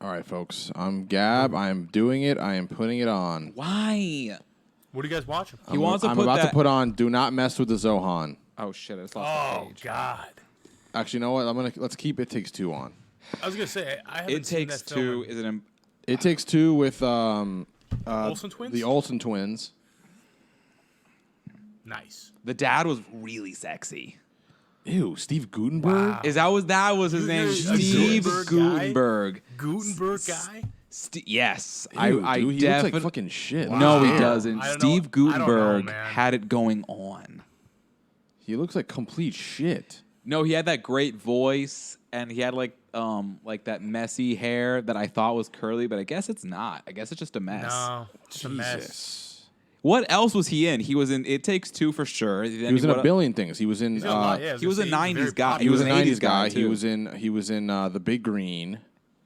All right, folks. I'm Gab. I am doing it. I am putting it on. Why? What are you guys watching? I'm about to put on Do Not Mess with the Zohan. Oh shit! I just lost the page. God. Actually, you know what? Let's keep It Takes Two on. I was gonna say I haven't It seen Takes that film. Two is an. It Takes Two with Olsen twins. the Olsen twins. Nice. The dad was really sexy. Ew, Steve Gutenberg. Wow. That was his name? A Steve Gutenberg Gutenberg. guy. Yes, Ew, I dude, he looks definitely. like fucking shit. Wow. No, he Wow. doesn't. I don't Steve know- Gutenberg man. had it going on. He looks like complete shit. No, he had that great voice, and he had like that messy hair that I thought was curly, but I guess it's not. I guess it's just a mess. No, just a mess. Jesus. What else was he in? He was in It Takes Two for sure. Then He was in a billion things. He was in. He's in a lot, yeah, I he was a gonna say, he's very '90s guy. popular. He was a 80s '90s guy. too. He was in The Big Green.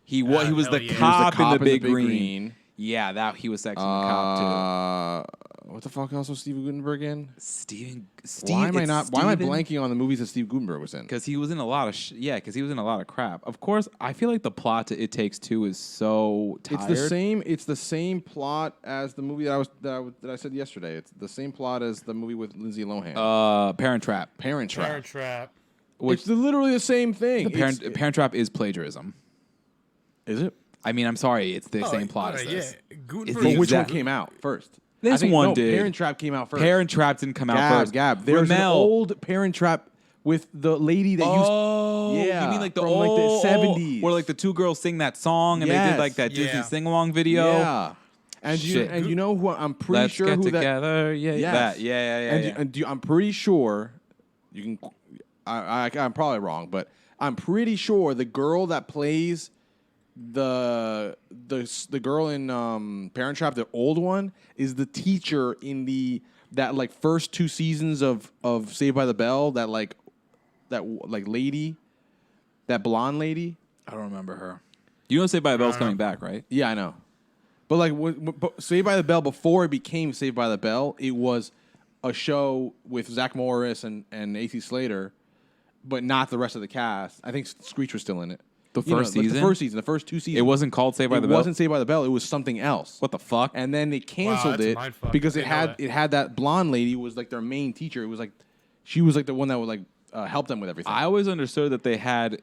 He was hell the yeah. He was the cop, in cop the Big Green. Yeah, he was sexy in the cop What the fuck else was Steve Gutenberg in? too. Steve. Why am I Steven? blanking on the movies that Steve Gutenberg was in? Because he was in a lot of because he was in a lot of crap. Of course, I feel like the plot to It Takes Two is so tired. It's the same plot as the movie that I said yesterday. It's the same plot as the movie with Lindsay Lohan. Parent Trap. Parent Trap. Parent Trap. It's literally the same thing. Parent Trap is plagiarism. Is it? I mean, I'm sorry, it's the same plot as yeah. this. Gutenberg. the But which one exact- came out first? This I think, one no, did. Parent Trap came out first. Parent Trap didn't come out first. Gab. There's an Ramel. old Parent Trap with the lady that Oh, used. Yeah, you mean like the from old, like the 70s, where like the two girls sing that song and they did like that Disney Yeah. sing-along video. Yeah. And Shit. you know who I'm pretty Let's sure get who together. Yeah, Yes. that. Yeah. I'm pretty sure you can. I'm probably wrong, but I'm pretty sure the girl that plays the girl in Parent Trap, the old one, is the teacher in that like first two seasons of Saved by the Bell. That lady, that blonde lady. I don't remember her. You know Saved by the Bell's coming back, right? Yeah, I know. But like but Saved by the Bell, before it became Saved by the Bell, it was a show with Zach Morris and AC Slater, but not the rest of the cast. I think Screech was still in it. The first season? The first two seasons. It wasn't called Saved by the Bell? It wasn't Saved by the Bell. It was something else. What the fuck? And then they canceled that's a it mindfuck. because I it didn't know had that. that blonde lady who was like their main teacher. It was like she was like the one that would like help them with everything. I always understood that they had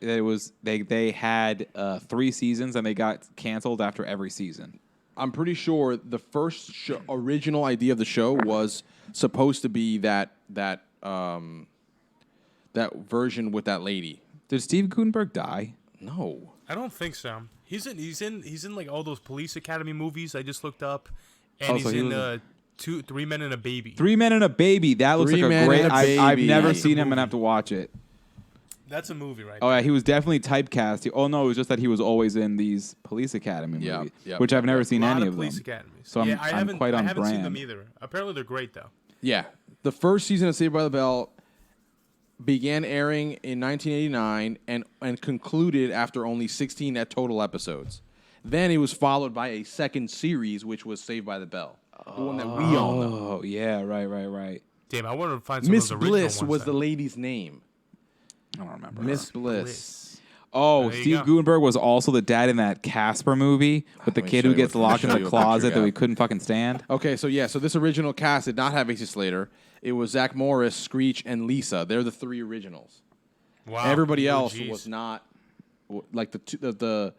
3 seasons and they got canceled after every season. I'm pretty sure the first original idea of the show was supposed to be that version with that lady. Did Steve Gutenberg die? No. I don't think so. He's in like all those Police Academy movies I just looked up, and so he's he in was 3 Men and a Baby. 3 Men and a Baby. That looks Three like a Men great. and a I've Baby. never That's a seen him and movie. have to watch it. That's a movie, right? Oh yeah, he was definitely typecast. Oh no, it was just that he was always in these Police Academy movies, Yep. which I've never there. seen A lot any of of them. Police Academies. So I'm quite on I haven't seen brand. them either. Apparently, they're great though. Yeah. The first season of Saved by the Bell began airing in 1989 and concluded after only 16 total episodes. Then it was followed by a second series, which was Saved by the Bell, the one that we all know. Oh yeah, right. Damn, I want to find some Miss of those original Bliss ones was then. the lady's name. I don't remember. Miss Bliss. Oh, There you Steve go. Gutenberg was also the dad in that Casper movie with the Let me kid show who you gets what- locked in let me the show you a closet picture, that we yeah. couldn't fucking stand. Okay, so this original cast did not have AC Slater. It was Zach Morris, Screech, and Lisa. They're the 3 originals. Wow. Everybody Oh, else geez. was not like the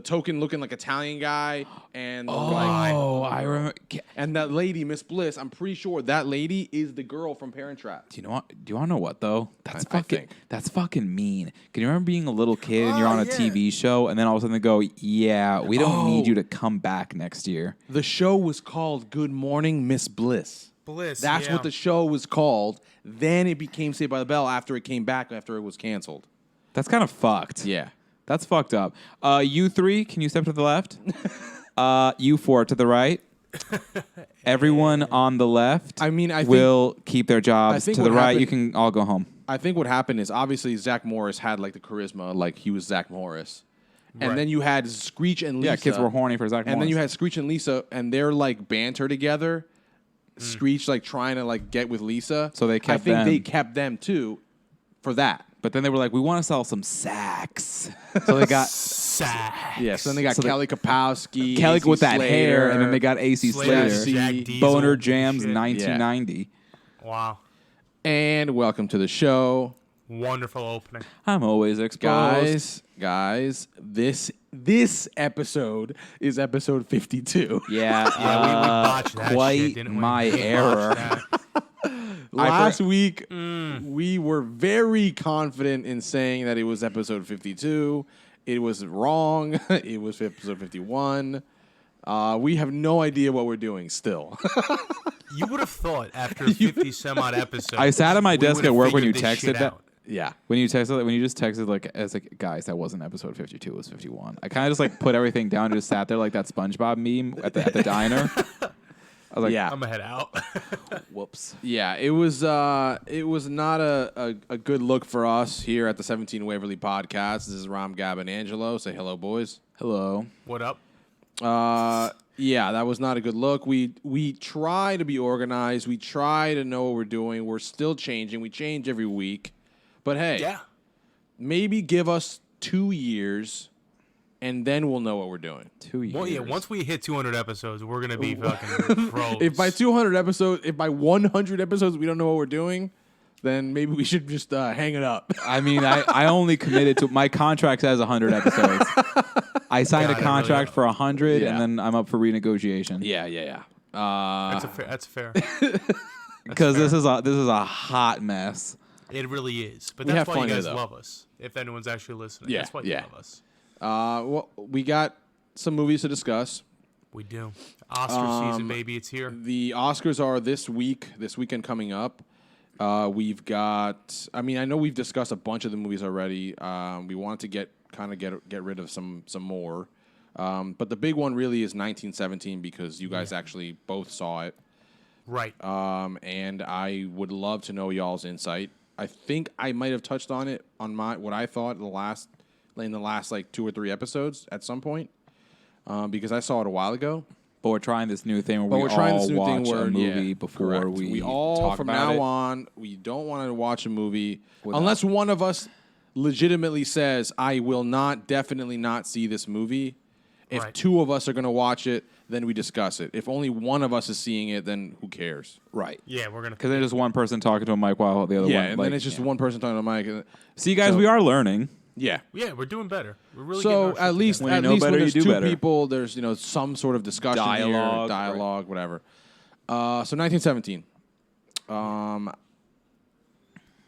token looking like Italian guy and Oh, I remember. and that lady, Miss Bliss. I'm pretty sure that lady is the girl from Parent Trap. Do you know what? Do you want to know what though? That's I fucking. think. That's fucking mean. Can you remember being a little kid and you're on a yeah. TV show and then all of a sudden they go, "Yeah, we don't need Oh. you to come back next year." The show was called Good Morning, Miss Bliss. Bliss. That's yeah. what the show was called. Then it became Saved by the Bell after it came back after it was canceled. That's kind of fucked. Yeah. That's fucked up. You 3, can you step to the left? You 4 to the right. Everyone on the left I mean, I think- will keep their jobs. think To the what right, happened- you can all go home. I think what happened is obviously Zach Morris had like the charisma, like he was Zach Morris. And Right. then you had Screech and Lisa. Yeah, kids were horny for Zach And then Morris. you had Screech and Lisa, and they're like banter together. Screech like trying to like get with Lisa. So they I kept think them. they kept them too for that. But then they were like, we want to sell some sacks. So they got Yeah, so then they got Kelly Kapowski. Kelly AC with that Slater, hair, and then they got AC Slater, Slater. Jack Diesel, Boner Jams shit. 1990. Wow. And welcome to the show. Wonderful opening. I'm always exposed. Guys, this episode is episode 52. Yeah, We botched that quite shit, didn't we? my We botched error. that. Last week, we were very confident in saying that it was episode 52. It was wrong. It was episode 51. We have no idea what we're doing still. You would have thought after 50 some odd episodes. I sat at my we desk would have at work when you figured this texted shit that. out. Yeah. When you just texted like as like guys, that wasn't episode 52, it was 51. I kind of just like put everything down and just sat there like that SpongeBob meme at the diner. I was like, Yeah. I'm gonna head out. whoops. Yeah, it was not a good look for us here at the 17 Waverly podcast. This is Rom, Gab, and Angelo. Say hello, boys. Hello. What up? Yeah, that was not a good look. We try to be organized. We try to know what we're doing. We're still changing. We change every week. But hey, Yeah. maybe give us 2 years, and then we'll know what we're doing. 2 years. Well, yeah. Once we hit 200 episodes, we're gonna be fucking pros. If by 100 episodes we don't know what we're doing, then maybe we should just hang it up. I mean, I only committed to my contract says 100 episodes. I signed God, a I contract really- for 100, Yeah. and then I'm up for renegotiation. Yeah. That's fair. Because this is a hot mess. It really is. But We that's have why fun you here, guys though. love us. If anyone's actually listening, Yeah, that's why you yeah. love us. Well, we got some movies to discuss. We do. Oscar season, baby. It's here. The Oscars are this weekend coming up. We've got. I mean, I know we've discussed a bunch of the movies already. We wanted to get rid of some more. But the big one really is 1917 because you guys actually both saw it. Right. And I would love to know y'all's insight. I think I might have touched on it on what I thought in the last like 2 or 3 episodes at some point, because I saw it a while ago. But we're trying this new thing where But we're trying all this new watch thing where a movie yeah, before correct. we all talk from about now it. on we don't want to watch a movie Without- unless one of us legitimately says I will definitely not see this movie. If Right. 2 of us are going to watch it, then we discuss it. If only one of us is seeing it, then who cares? Right. Yeah, we're gonna. Because there's just one person talking to a mic while the other Yeah, one. and like, then it's just one person talking to the mic. See, guys, So- we are learning. Yeah. Yeah, we're doing better. We're really. So getting our at shit least together. When you know better, when you there's do 2 better. people, there's some sort of discussion Dialogue, whatever. So 1917.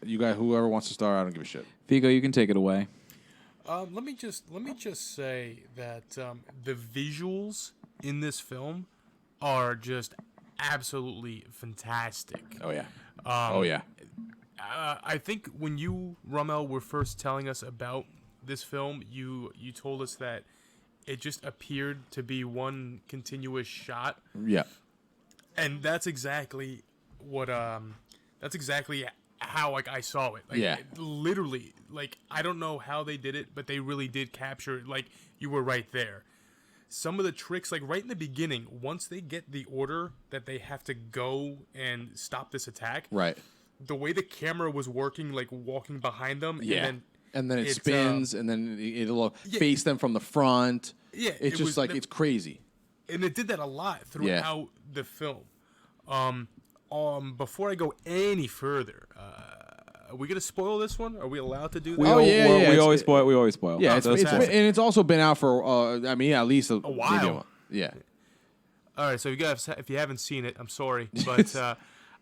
You guys, whoever wants to start, I don't give a shit. Fico, you can take it away. Let me just say that the visuals in this film are just absolutely fantastic. Oh yeah. I think when you, Rommel, were first telling us about this film, you told us that it just appeared to be one continuous shot, Yeah. and that's exactly what that's exactly how like I saw it. Like, Yeah. literally, like I don't know how they did it, but they really did capture it. Like you were right there. Some of the tricks, like right in the beginning, once they get the order that they have to go and stop this attack, Right. the way the camera was working, like walking behind them, Yeah. And then it it's, spins, and then it'll yeah. face them from the front. Yeah, It's it just was like the- it's crazy. and it did that a lot throughout the film. Before I go any further, are we gonna spoil this one? Are we allowed to do that? Oh, yeah, yeah, We it's- always spoil. We always spoil. Yeah, That's it's fine. been, and it's also been out for I mean, at least a while. Yeah. All right, so you guys, if you haven't seen it, I'm sorry, but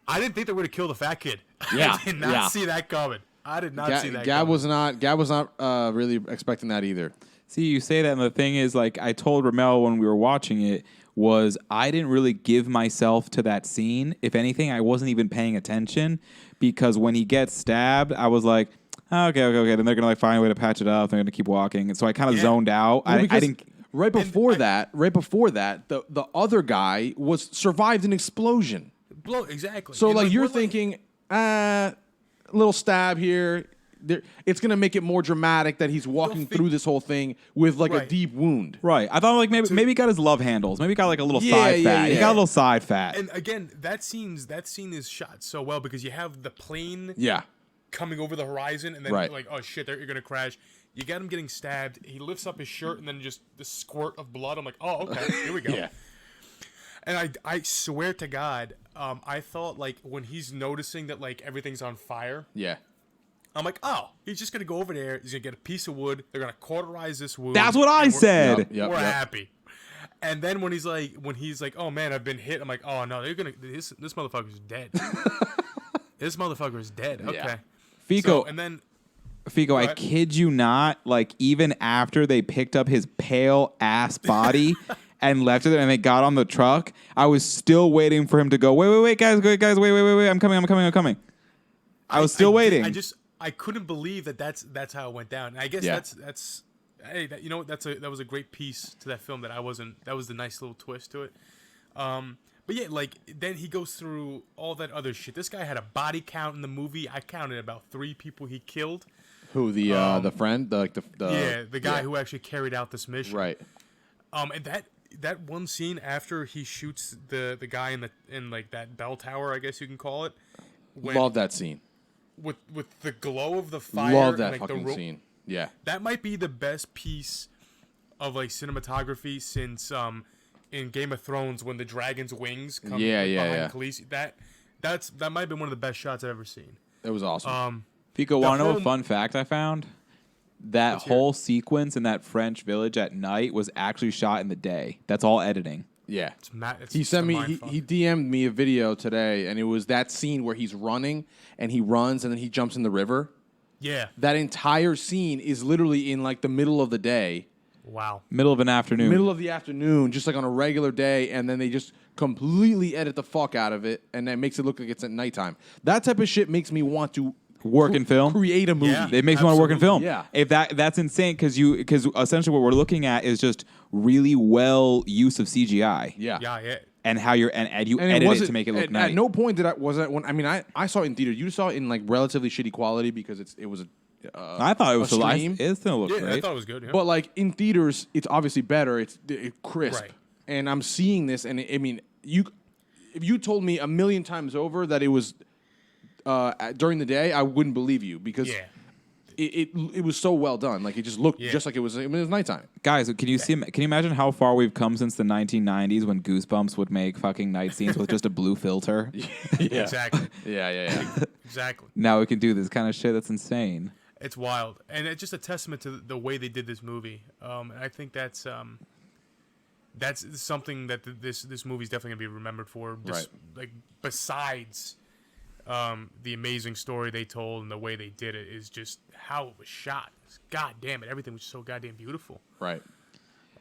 I didn't think they were gonna kill the fat kid. Yeah, I did not yeah. see that coming. I did not see that. Gab coming. was not really expecting that either. See, you say that, and the thing is, like I told Ramel when we were watching it, was I didn't really give myself to that scene. If anything, I wasn't even paying attention because when he gets stabbed, I was like, oh, okay. Then they're gonna like find a way to patch it up. They're gonna keep walking, and so I kind of Yeah. zoned out. Well, I because didn't. Right before that, the other guy survived an explosion. Exactly. So And, like you're we're, thinking, little stab here. It's gonna make it more dramatic that he's walking think- through this whole thing with like a Right. deep wound. Right, I thought like maybe he got his love handles. Maybe he got like a little Yeah, side yeah, fat. He yeah. got a little side fat. And again, that scene is shot so well because you have the plane Yeah. coming over the horizon, and then Right. like, oh shit, you're gonna crash. You got him getting stabbed. He lifts up his shirt, and then just the squirt of blood. I'm like, oh, okay, here we go. Yeah. And I swear to God, I thought like when he's noticing that like everything's on fire, Yeah. I'm like, oh, he's just gonna go over there. He's gonna get a piece of wood. They're gonna cauterize this wood. That's what I and we're- said. Yep. We're happy. And then when he's like, oh man, I've been hit. I'm like, oh no, this motherfucker's dead. This motherfucker is dead. Okay. Yeah. Fico, And then Fico, I ahead. kid you not, like even after they picked up his pale ass body and left it and they got on the truck, I was still waiting for him to go, wait, guys, wait, I'm coming. I was still waiting. I couldn't believe that's how it went down. And I guess Yeah. that's hey, you know what? That was a great piece to that film that was the nice little twist to it. But yeah, like then he goes through all that other shit. This guy had a body count in the movie. I counted about 3 people he killed. Who the friend the guy who actually carried out this mission. right. And that one scene after he shoots the guy in like that bell tower, I guess you can call it. Love that scene. With the glow of the fire. Love that and, like, fucking scene. Yeah. That might be the best piece of like cinematography since in Game of Thrones when the dragon's wings come behind Khaleesi. That might have been one of the best shots I've ever seen. It was awesome. Fico, want to know a fun fact I found? That Let's hear whole sequence in that French village at night was actually shot in the day. That's all editing. Yeah. It's He sent a me. mind He fuck. DM'd me a video today, and it was that scene where he's running and he runs and then he jumps in the river. Yeah. That entire scene is literally in like the middle of the day, Wow. Middle of an afternoon. middle of the afternoon, just like on a regular day, and then they just completely edit the fuck out of it, and then makes it look like it's at nighttime. That type of shit makes me want to Work in film? create a movie. Yeah. It makes me want to work in film. Yeah. If that's insane because essentially what we're looking at is just really well use of CGI. Yeah. Yeah. And how you And edit it wasn't- to make it look at, nice. At no point did I saw it in theater. You saw it in like relatively shitty quality because it was a I thought it was stream. It's gonna look Yeah, great. I thought it was good. Yeah. But like in theaters, it's obviously better. It's crisp, Right. and I'm seeing this. And if you told me a million times over that it was during the day, I wouldn't believe you because yeah. it was so well done. Like it just looked Yeah. just like it was. I mean, it was nighttime. Guys, can you imagine how far we've come since the 1990s when Goosebumps would make fucking night scenes with just a blue filter? Yeah, Exactly. yeah. Exactly. Now we can do this kind of shit. That's insane. It's wild, and it's just a testament to the way they did this movie. And I think that's something that this movie's definitely gonna be remembered for. Just, like besides the amazing story they told and the way they did it is just how it was shot. God damn it, everything was so goddamn beautiful. Right.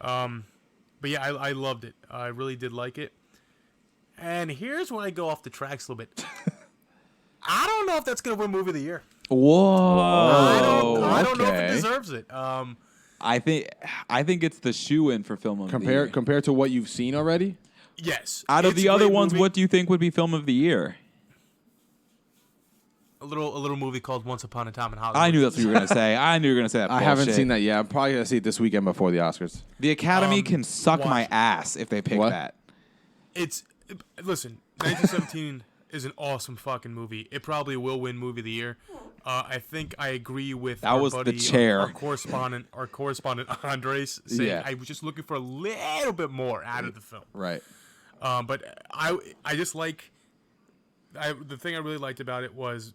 But yeah, I loved it. I really did like it. And here's when I go off the tracks a little bit. I don't know if that's gonna win Movie of the Year. Whoa! I don't know if it okay. deserves it. I think it's the shoe-in for film of the year. Compared to what you've seen already. Yes. Out of it's the a other great ones, movie. what do you think would be film of the year? A little movie called Once Upon a Time in Hollywood. I knew that's what you were gonna say. I knew you were gonna say that. I haven't bullshit. seen that yet. I'm probably gonna see it this weekend before the Oscars. The Academy can suck watch my it. ass if they pick What? that. Listen, 1917 is an awesome fucking movie. It probably will win Movie of the Year. I think I agree with That our was the buddy, chair. our correspondent Andres saying Yeah. I was just looking for a little bit more out of the film. Right. But I just like the thing I really liked about it was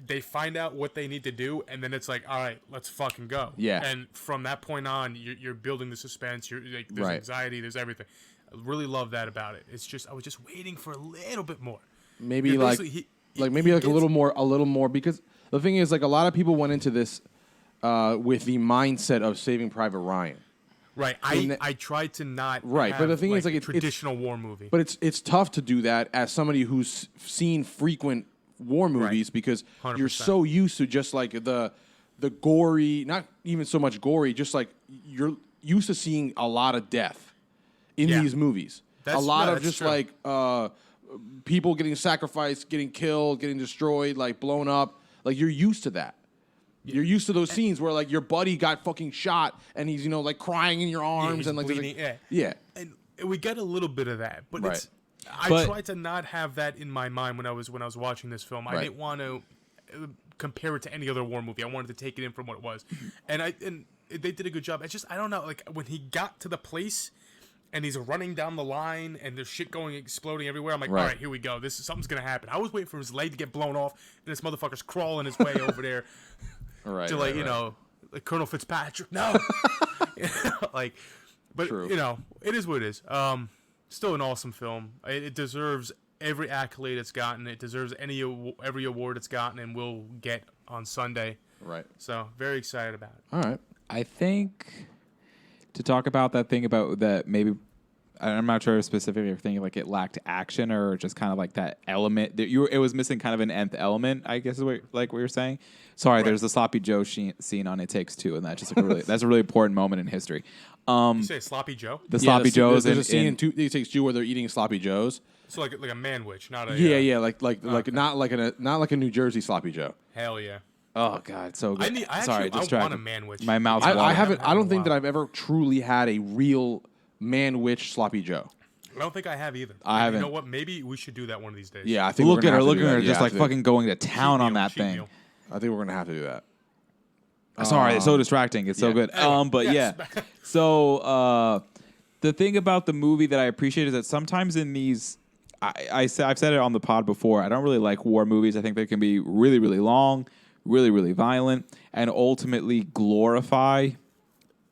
they find out what they need to do, and then it's like, all right, let's fucking go. Yeah. And from that point on, you're building the suspense. You're like, there's Right. anxiety. There's everything. I really love that about it. It's just I was just waiting for a little bit more. Maybe Yeah, like basically, maybe like a gets- little more because the thing is like a lot of people went into this with the mindset of Saving Private Ryan. Right. I tried to not Right, but have, the thing is, like, a it's- traditional war movie. But it's tough to do that as somebody who's seen frequent war movies because you're 100%. so used to just like the gory, not even so much gory, just like you're used to seeing a lot of death in Yeah. these movies. That's- a lot no, of that's just true. like people getting sacrificed, getting killed, getting destroyed, like blown up. Like you're used to that. You're used to those scenes where like your buddy got fucking shot and he's like crying in your arms he's and like there's, bleeding, yeah. and we get a little bit of that, but Right. I But- tried to not have that in my mind when I was watching this film. I Right. didn't want to compare it to any other war movie. I wanted to take it in from what it was, and they did a good job. It's just I don't know, like when he got to the place and he's running down the line and there's shit exploding everywhere. I'm like, all right, here we go. Something's gonna happen. I was waiting for his leg to get blown off, and this motherfucker's crawling his way over there to like like Colonel Fitzpatrick. No, like, but True. it is what it is. Still an awesome film. It deserves every accolade it's gotten. It deserves every award it's gotten and will get on Sunday. Right. So very excited about it. All right. I think to talk about that thing about that maybe I'm not sure specifically if thinking like it lacked action or just kind of like that element that it was missing kind of an nth element, I guess is what you're saying. Sorry, there's the Sloppy Joe scene on It Takes Two, and that's just like that's a really important moment in history. You say Sloppy Joe? The Sloppy Joes. There's a scene in It Takes Two where they're eating Sloppy Joes. So like a manwich, not a like not like a New Jersey Sloppy Joe. Hell yeah. Oh God, so good. I want a manwich. My mouth's I watering. haven't. I don't think that I've ever truly had a real manwich Sloppy Joe. I don't think I have either. I haven't. You know what? Maybe we should do that one of these days. Yeah, I think look at her, Yeah, just like fucking going to town on that Cheat thing. meal. I think we're gonna have to do that. Sorry, it's so distracting. It's so good. Anyway, But yes. yeah. So the thing about the movie that I appreciate is that sometimes in these, I've said it on the pod before. I don't really like war movies. I think they can be really, really long, really, really violent, and ultimately glorify.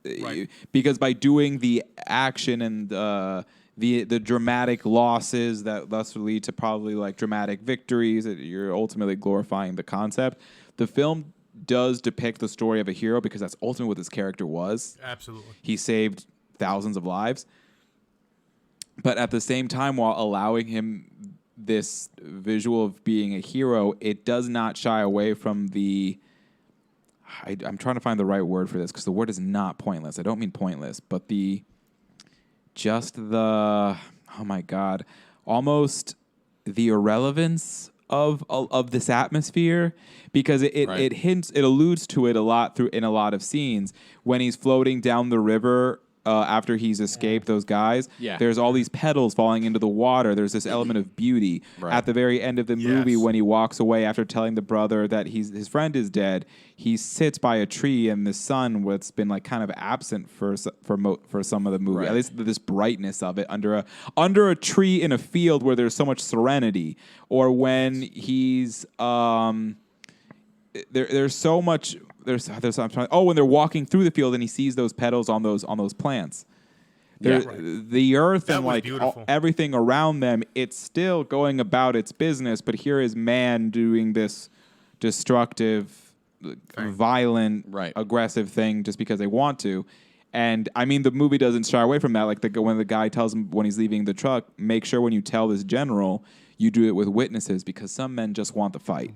Right. Because by doing the action and the dramatic losses that thus lead to probably like dramatic victories, you're ultimately glorifying the concept. The film does depict the story of a hero because that's ultimately what this character was. Absolutely. He saved thousands of lives. But at the same time, while allowing him this visual of being a hero, it does not shy away from the... I'm trying to find the right word for this because the word is not pointless. I don't mean pointless, but oh my God, almost the irrelevance of this atmosphere, because it alludes to it a lot in a lot of scenes when he's floating down the river. After he's escaped those guys, there's all these petals falling into the water. There's this element of beauty. Right. At the very end of the movie, when he walks away after telling the brother that his friend is dead, he sits by a tree, and the sun, what's been like kind of absent for some of the movie, at least this brightness of it under a tree in a field where there's so much serenity, or when he's there's so much. When they're walking through the field and he sees those petals on those plants. The earth That and was like beautiful. everything around them, it's still going about its business, but here is man doing this destructive, violent, aggressive thing just because they want to. And I mean, the movie doesn't shy away from that. Like when the guy tells him when he's leaving the truck, make sure when you tell this general, you do it with witnesses because some men just want the fight.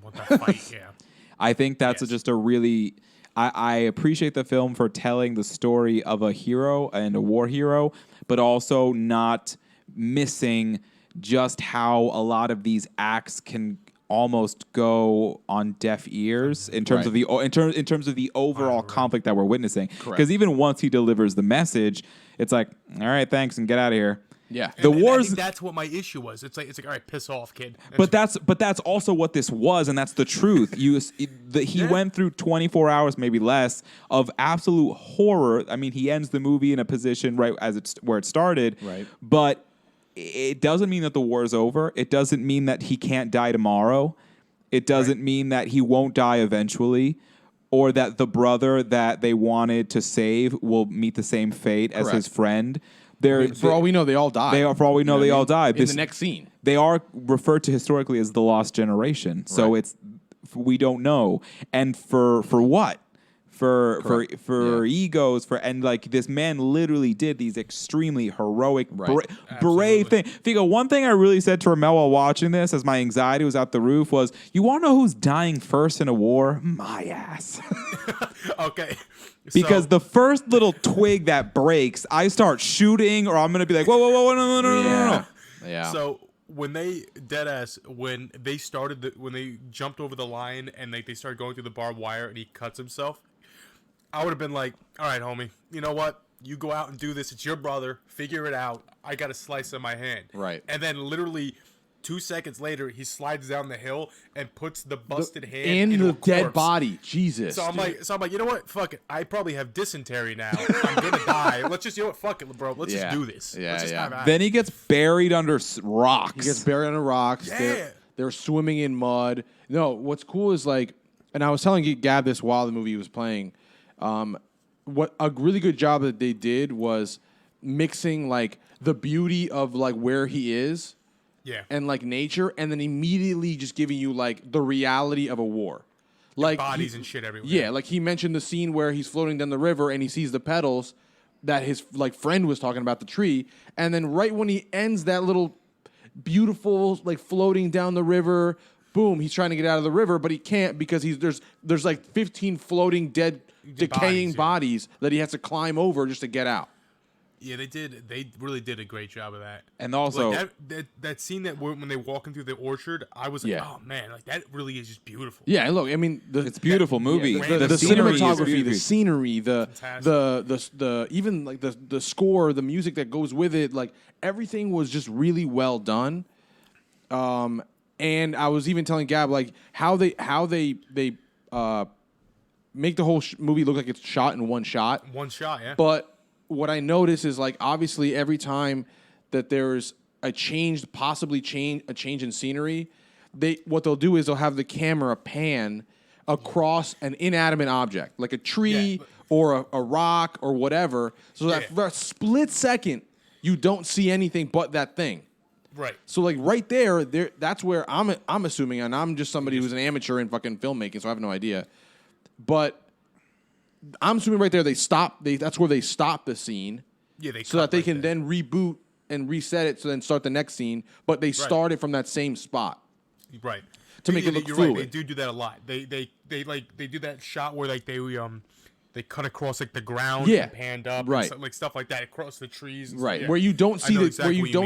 I think that's just a really... I appreciate the film for telling the story of a hero and a war hero, but also not missing just how a lot of these acts can almost go on deaf ears in terms of the in terms of the overall conflict that we're witnessing. Because even once he delivers the message, it's like, all right, thanks, and get out of here. Yeah, and I think that's what my issue was. It's like all right, piss off, kid. But that's also what this was, and that's the truth. He went through 24 hours, maybe less, of absolute horror. I mean, he ends the movie in a position where it started. Right. But it doesn't mean that the war is over. It doesn't mean that he can't die tomorrow. It doesn't mean that he won't die eventually, or that the brother that they wanted to save will meet the same fate as his friend. For all we know, they all died. For all we know, they all died. In the next scene. They are referred to historically as the lost generation. So we don't know. And for what? For egos, and like this man literally did these extremely heroic, brave things. Figo, one thing I really said to Ramel while watching this, as my anxiety was out the roof, was, you want to know who's dying first in a war? My ass. Okay. Because the first little twig that breaks, I start shooting, or I'm going to be like, whoa, no. Yeah. So when they when they jumped over the line and they started going through the barbed wire and he cuts himself, I would have been like, all right, homie, you know what? You go out and do this. It's your brother. Figure it out. I got a slice in my hand. Right. And then literally 2 seconds later, he slides down the hill and puts the busted hand in into the a dead corpse. body. Jesus. So I'm like, you know what? Fuck it. I probably have dysentery now. I'm gonna die. Let's just, you know what? Fuck it, bro. Let's just do this. Yeah, Let's just yeah. have at Then it. he gets buried under rocks. He gets buried under rocks. Yeah. They're swimming in mud. No, what's cool is like, and I was telling Gab this while the movie was playing. What a really good job that they did was mixing like the beauty of like where he is, and like nature, and then immediately just giving you like the reality of a war, like bodies and shit everywhere. Yeah, like he mentioned the scene where he's floating down the river and he sees the petals that his like friend was talking about the tree, and then right when he ends that little beautiful like floating down the river, boom, he's trying to get out of the river, but he can't because there's like 15 floating dead decaying bodies that he has to climb over just to get out. Yeah, they did. They really did a great job of that. And also, like that scene when they walking through the orchard, I was like, oh man, like that really is just beautiful. Yeah, and look, I mean, it's beautiful movie. The scenery is cinematography, beautiful. the scenery, the even like the score, the music that goes with it, like everything was just really well done. And I was even telling Gab like how they make the whole movie look like it's shot in one shot. One shot, yeah. But what I notice is like obviously every time that there's a change in scenery, what they'll do is they'll have the camera pan across an inanimate object, like a tree or a rock or whatever, so that for a split second you don't see anything but that thing. Right. So like right there, that's where I'm assuming, and I'm just somebody who's an amateur in fucking filmmaking, so I have no idea. But I'm assuming right there that's where they stop the scene. Yeah, so that they can then reboot and reset it, so then start the next scene. But they start it from that same spot. Right. To make it look you're fluid. Right. They do that a lot. They do that shot where like they cut across like the ground and panned up, right? And like stuff like that across the trees, and right? Stuff. Yeah. Where you don't see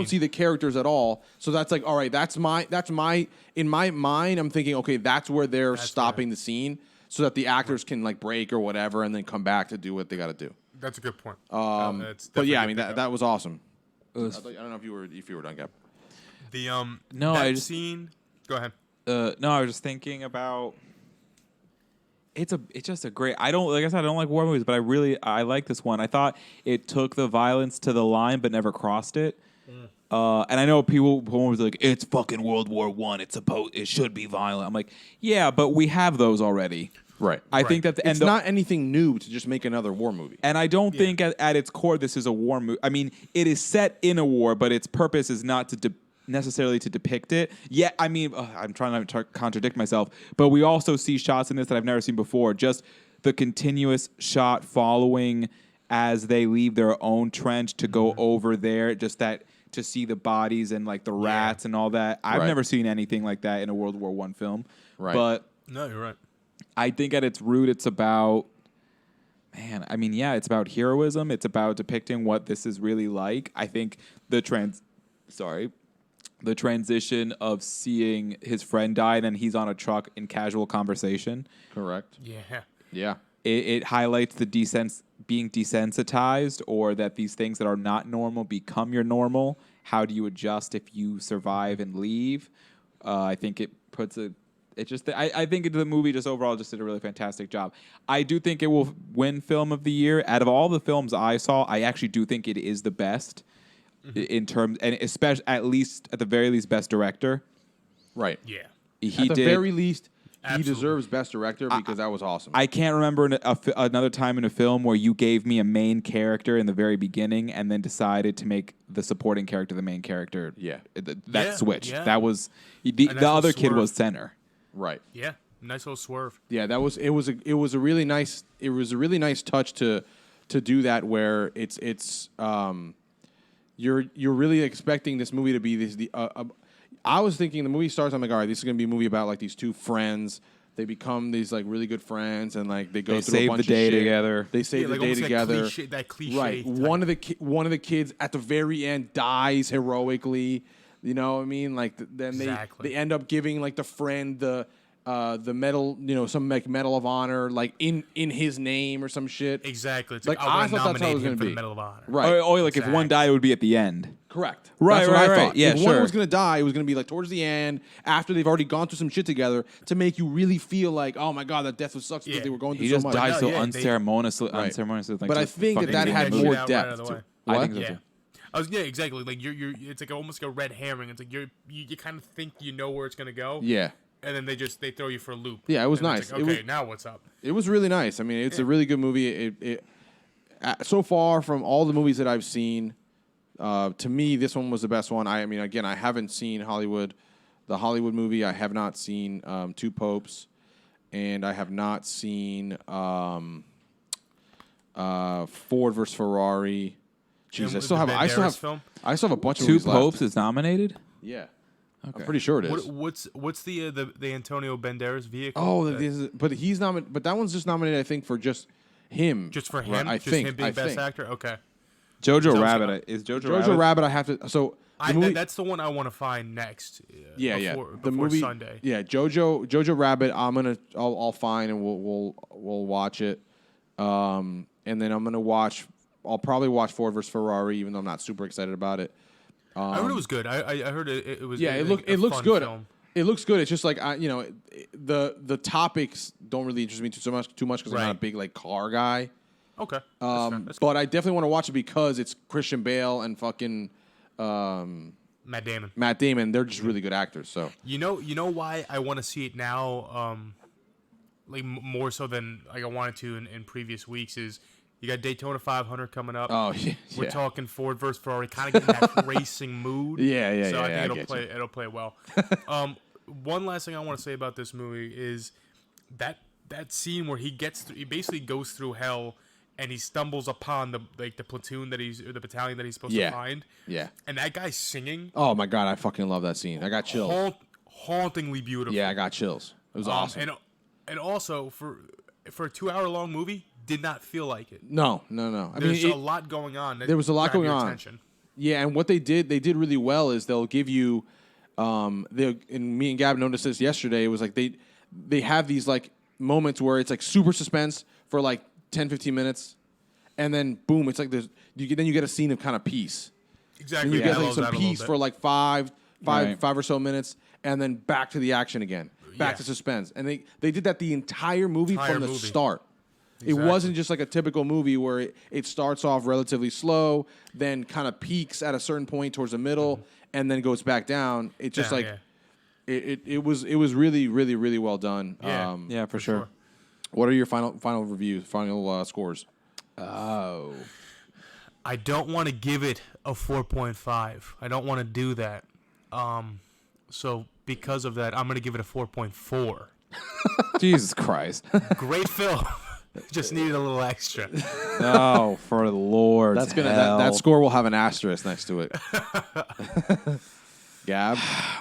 see the characters at all. So that's like, all right, that's my in my mind. I'm thinking, okay, that's where they're stopping the scene, so that the actors can like break or whatever, and then come back to do what they got to do. That's a good point. But yeah, I mean that was awesome. I don't know if you were done, Gab. The scene. Go ahead. No, I was just thinking about. It's just a great. I don't like war movies, but I like this one. I thought it took the violence to the line, but never crossed it. And I know people was like, it's fucking World War I. It should be violent. I'm like, yeah, but we have those already. Right. I think that it's not anything new to just make another war movie. And I don't think at its core this is a war movie. I mean, it is set in a war, but its purpose is not to necessarily to depict it. Yeah, I mean, I'm trying not to contradict myself, but we also see shots in this that I've never seen before. Just the continuous shot following as they leave their own trench to go over there. Just that to see the bodies and like the rats and all that. I've never seen anything like that in a World War I film. Right. But no, you're right. I think at its root, it's about. Man, I mean, yeah, it's about heroism. It's about depicting what this is really like. I think the transition of seeing his friend die, and then he's on a truck in casual conversation. Correct. Yeah. It highlights the being desensitized, or that these things that are not normal become your normal. How do you adjust if you survive and leave? I think it puts a. It just. I think the movie just overall just did a really fantastic job. I do think it will win Film of the Year. Out of all the films I saw, I actually do think it is the best. In terms, and especially at the very least, best director. Right. Yeah. At the very least, he deserves best director because that was awesome. I can't remember another time in a film where you gave me a main character in the very beginning and then decided to make the supporting character the main character. Yeah. That switch. Yeah. That was the other kid swerve. was center. Right. Yeah. Nice little swerve. Yeah, it was a really nice touch to do that, where it's you're really expecting this movie to be this. I was thinking the movie starts, I'm like, all right, this is gonna be a movie about like these two friends. They become these like really good friends, and like they go through a bunch of shit. They save the day together. They save the day together. That cliche. Right. Type. One of the kids at the very end dies heroically. You know what I mean? Like then they end up giving like the friend the medal, some like Medal of Honor, like in his name or some shit. Exactly. It's like I thought that's how it was going gonna to be. Medal of Honor. Right. Or like if one died, it would be at the end. Correct. Right, That's what right, I right. thought. Yeah, if one sure. was going to die, it was going to be like towards the end, after they've already gone through some shit together, to make you really feel like, oh my god, that death was sucks because Yeah. they were going through He so just much. died so Yeah, unceremoniously. Right. Unceremoniously. Like, But I just think fucking that They had take that more shit out right depth. out of the way. I What? think so Yeah. too. Yeah, exactly. Like it's like almost like a red herring. It's like you kind of think you know where it's gonna go. Yeah. And then they throw you for a loop. Yeah, it was And then nice. it's like, It okay, was- now what's up? It was really nice. I mean, it's a really good movie. So far from all the movies that I've seen, to me, this one was the best one. I mean, again, I haven't seen the Hollywood movie. I have not seen Two Popes, and I have not seen Ford versus Ferrari. Jeez, And I still the have. I still Banderas have. film? I still have a bunch of Two movies Popes left. is nominated. Yeah, Okay. I'm pretty sure it is. What's the Antonio Banderas vehicle? Oh, that- but he's nominated. But that one's just nominated, I think, for just him. just for him? Right, I just think. him being I best think. actor? Okay. Jojo Sounds Rabbit like is Jojo, Jojo Rabbit. I have to. So the movie. That's the one I want to find next. Yeah. Before The movie. Sunday. Yeah, Jojo Rabbit. I'll find and we'll watch it. And then I'm gonna watch. I'll probably watch Ford vs Ferrari, even though I'm not super excited about it. I heard it was good. I heard it was. Yeah, a it looks fun good. film. It looks good. It's just like the topics don't really interest me too much because I'm not a Right. big like car guy. Okay. That's fair. That's But I definitely want to watch it because it's Christian Bale and fucking Matt Damon. Matt Damon. They're just really good actors. So You know why I want to see it now, like more so than like I wanted to in previous weeks is you got Daytona 500 coming up. oh yeah, We're talking Ford versus Ferrari, kind of getting that racing mood. Yeah, So yeah, I yeah, I think get you. it'll play well. One last thing I want to say about this movie is that scene where he basically goes through hell and he stumbles upon the platoon or the battalion that he's supposed Yeah. to find. Yeah. And that guy's singing Oh my god, I fucking love that scene. I got chills. hauntingly beautiful. Yeah, I got chills. It was awesome. And also for a 2-hour long movie, did not feel like it. No. I There's mean, a lot going on. there was a lot grabbed going your on. attention. yeah, and what they did really well is they'll give you, and me and Gab noticed this yesterday. It was like they have these like moments where it's like super suspense for like 10, 15 minutes, and then boom, it's like then you get a scene of kind of peace. Exactly. And you Yeah, get it like blows some out a little peace bit. for like five Right. or so minutes, and then back to the action again, back Yeah. to suspense, and they did that the entire movie Entire from the movie. start. It Exactly. wasn't just like a typical movie where it starts off relatively slow, then kind of peaks at a certain point towards the middle, and then goes back down. It's just Mm-hmm. Yeah, like it was really really really well done. Yeah. Yeah, for sure. What are your final reviews, final scores? Oh. I don't want to give it a 4.5. I don't want to do that. So because of that, I'm going to give it a 4.4. Jesus Christ. Great film. Just needed a little extra. Oh, for the Lord. That's gonna that score will have an asterisk next to it. Gab,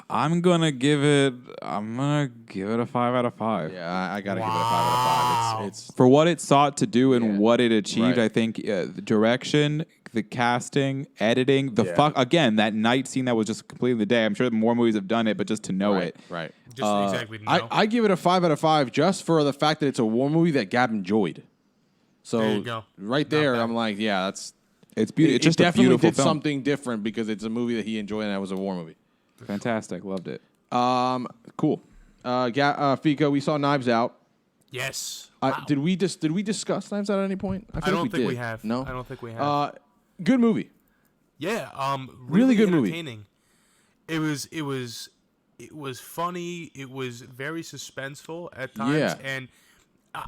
I'm gonna give it a 5 out of 5. yeah, I gotta give it a 5 out of 5. It's For what it sought to do and Yeah. what it achieved, Right. I think the direction, the casting, editing, the Yeah. again, that night scene that was just completing the day. I'm sure more movies have done it, but just to know right, it. right. Just exactly. No. I give it a 5 out of 5 just for the fact that it's a war movie that Gab enjoyed. So There you go. right Not there, bad. I'm like, yeah, that's It's beautiful. It's just it a definitely beautiful did film. something different because it's a movie that he enjoyed and that was a war movie. Fantastic. Loved it. Cool. Fico, we saw Knives Out. Yes. Wow. Did we discuss Knives Out at any point? I feel don't like think we did. have. No, I don't think we have. Good movie. Yeah, Really good movie. entertaining. It was funny. It was very suspenseful at times, Yeah. and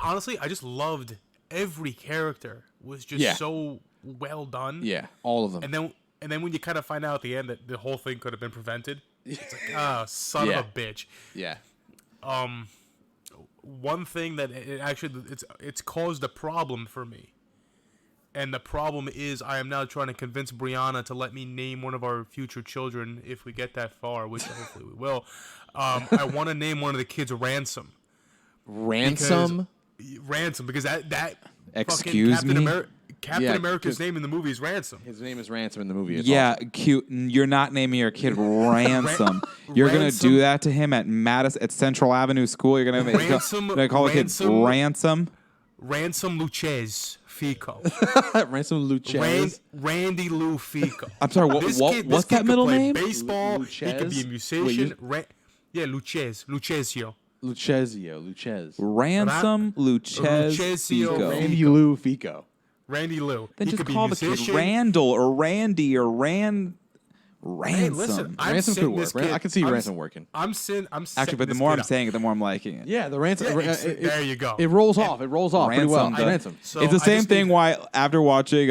honestly, I just loved every character. Was just Yeah. so well done. Yeah, all of them. And then when you kind of find out at the end that the whole thing could have been prevented, it's like, ah, son Yeah. of a bitch. yeah, One thing that it's caused a problem for me. And the problem is I am now trying to convince Brianna to let me name one of our future children if we get that far, which hopefully we will. I want to name one of the kids Ransom. Ransom. Ransom, because that Excuse fucking me? Captain Yeah, America's 'cause- name in the movie is Ransom. His name is Ransom in the movie. It's Yeah, awesome. cute. You're not naming your kid Ransom. You're gonna Ransom. do that to him at Central Avenue School. You're gonna Ransom- gonna call a kid Ransom- Ransom. Ransom Lucchese Fico. Ransom Lucchese. Randy Lou Fico. I'm sorry. This What's kid that could middle play name? Baseball. He could be a Lucchese? musician. Wait, Lucchese. Lucchesio. Lucchese. Ransom Lucchese Lucchesio Fico. Randy Lou Fico. Randy Lou. Then He just could be call a the kid musician. Randall or Randy or Ransom. Hey, listen, I'm Ransom could sitting work. this kid. I can see I'm Ransom working. Actually, but the more I'm saying it, the more I'm liking it. Yeah, the Ransom. there you go. It rolls off. It rolls off pretty well. Ransom, Ransom. So it's the I same just thing. need- Why after watching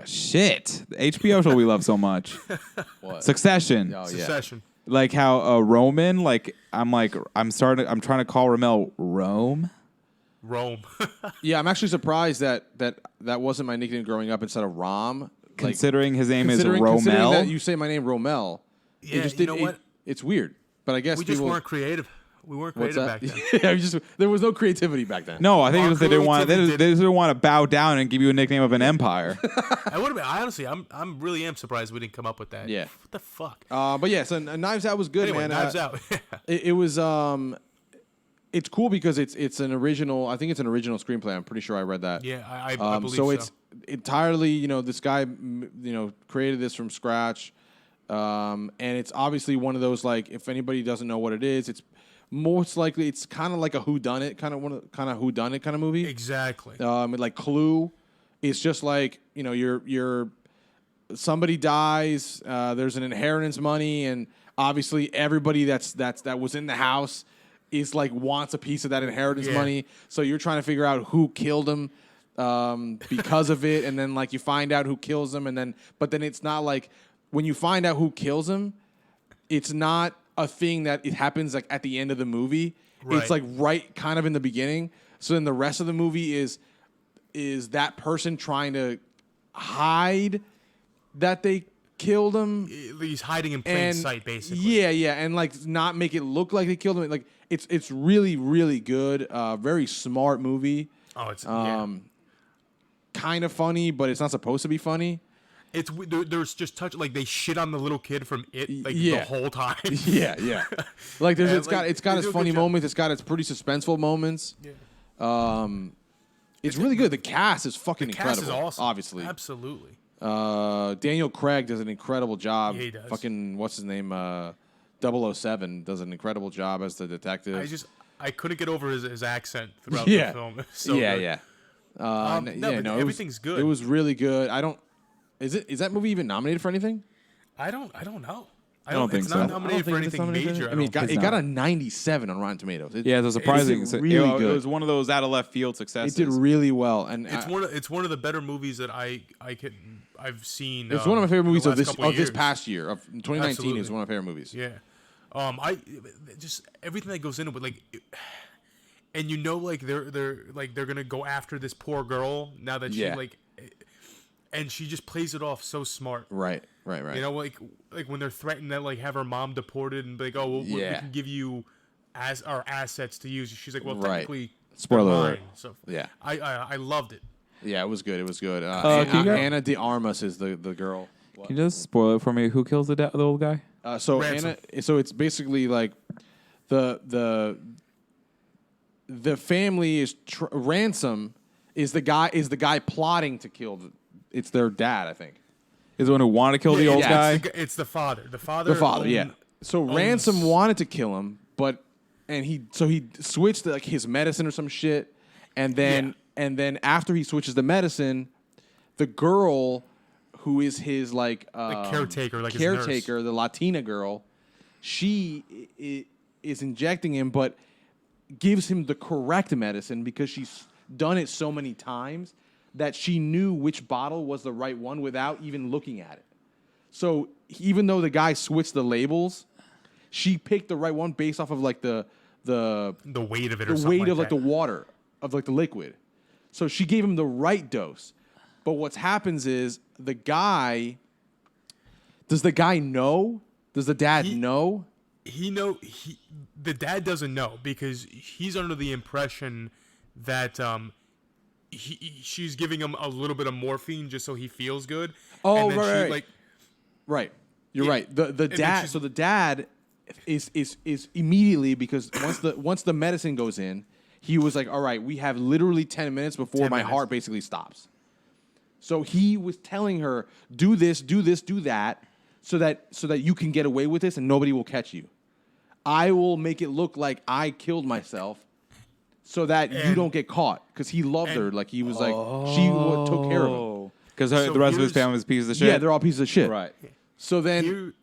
shit, the HBO show we love so much, What? Succession. Oh, yeah. Secession. Like how Roman, I'm trying to call Ramel Rome. Rome. Yeah, I'm actually surprised that wasn't my nickname growing up instead of Rom. Considering his name is considering Romel. that you say my name Romel. Yeah, it just you know what? It's weird, but I guess We just people weren't creative. We weren't What's creative that? back then. Yeah, there was no creativity back then. No, I think it was they didn't want creativity they didn't want to bow down and give you a nickname of an empire. I would have been. Honestly, I'm really am surprised we didn't come up with that. Yeah. What the fuck? But yeah, so Knives Out was good, Anyway, man. Knives Out. It was it's cool because it's an original. I think it's an original screenplay. I'm pretty sure I read that. Yeah, I believe so. It's entirely, this guy, created this from scratch, and it's obviously one of those, like, if anybody doesn't know what it is, it's most likely it's kind of like a whodunit kind of whodunit kind of movie. Exactly. Like Clue, it's just like you're somebody dies, there's an inheritance money, and obviously everybody that was in the house is like wants a piece of that inheritance money. So you're trying to figure out who killed him because of it, and then like you find out who kills him, but then it's not like when you find out who kills him, it's not a thing that it happens like at the end of the movie. Right. It's like right kind of in the beginning. So then the rest of the movie is that person trying to hide that they killed him. He's hiding in plain sight, basically. Yeah, and like not make it look like they killed him. Like it's really, really good. Very smart movie. Oh, it's Kind of funny, but it's not supposed to be funny. It's there's just touch like they shit on the little kid from it like the Yeah. whole time. Yeah. Like And, it's got like, its they do a funny good job. moments. It's got its pretty suspenseful moments. Yeah. It's really good. The cast is fucking Cast incredible. is awesome. Obviously. Absolutely. Daniel Craig does an incredible job. Yeah, he does. Fucking what's his name? 007 does an incredible job as the detective. I couldn't get over his accent throughout Yeah. the film. It's so yeah, good. yeah. but everything's good. It was really good. Is that movie even nominated for anything? I don't know. I don't think it's so. not I nominated for anything major. I mean, don't it think. got a 97 on Rotten Tomatoes. Yeah, it was surprising. It did really It good. was one of those out of left field successes. It did really well, and It's one of the better movies that I've seen. it's one of my favorite movies the of last this couple years. past year of 2019. Absolutely. Is one of my favorite movies. Yeah. I just everything that goes into it, like, and like they're gonna go after this poor girl now that she and she just plays it off so smart. Right. You know, like when they're threatened that like have her mom deported and be like, oh, well, we can give you our assets to use. She's like, well, technically, Spoiler they're alert. mine. So Yeah. I loved it. Yeah, it was good. can you go- Anna de Armas is the girl. Can you just spoil it for me? Who kills the old guy? So Ransom. so it's basically like the family is Ransom is the guy plotting to kill. It's their dad, I think. Is the one who wanted to kill the old yeah, guy? It's the father. The The father, yeah. So Ransom wanted to kill him, and he switched like his medicine or some shit, and then after he switches the medicine, the girl who is his like caretaker, like his nurse. the Latina girl, she is injecting him, but gives him the correct medicine because she's done it so many times that she knew which bottle was the right one without even looking at it. So even though the guy switched the labels, she picked the right one based off of like the weight of it, or the something weight of like that. the water of like the liquid. So she gave him the right dose. But what happens is does the guy know? Does the dad know? The dad doesn't know because he's under the impression that she's giving him a little bit of morphine just so he feels good. Oh, and then right. She, like, Right. You're Yeah. right. The then dad. So the dad is immediately, because once the medicine goes in, he was like, all right, we have literally 10 minutes before 10 my minutes. heart basically stops. So he was telling her, do this, do this, do that, so that you can get away with this and nobody will catch you. I will make it look like I killed myself so that you don't get caught. Because he loved her. Like, he was like, she took care of him. Because So the rest of his here's- family was pieces of shit. Yeah, they're all pieces of shit. right. So then, Here,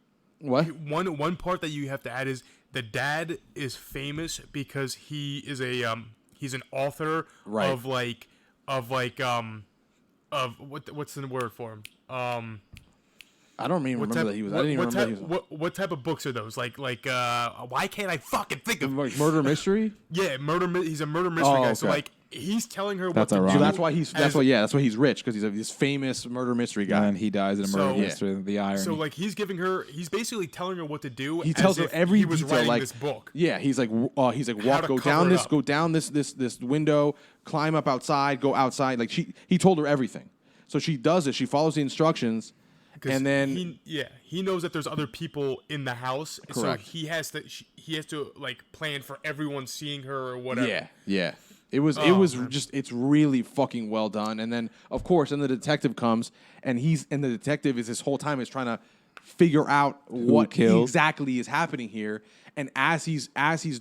what? one part that you have to add is the dad is famous because he is a he's an author Right. of what's the word for him? I don't even remember that he was. I didn't even remember that he was. What type of books are those? Like why can't I fucking think of? Like murder mystery. Yeah, he's a murder mystery guy. So okay. like he's telling her That's what to ironic. do. So that's why he's. That's as- why. Yeah, that's why he's rich because he's this famous murder mystery guy. And then he dies in a murder So- mystery. The irony. So like he's basically telling her what to do. He tells as her if every he was detail. writing Like this book. Yeah, he's like How walk, to go cover down it this, up. go down this window, climb up outside, go outside. Like he told her everything. So she does it. She follows the instructions, 'Cause and then he knows that there's other people in the house, Correct. so he has to like plan for everyone seeing her or whatever. yeah. It was man. just it's really fucking well done. And then of course, then the detective comes, and the detective is this whole time is trying to figure out what killed. exactly is happening here. And as he's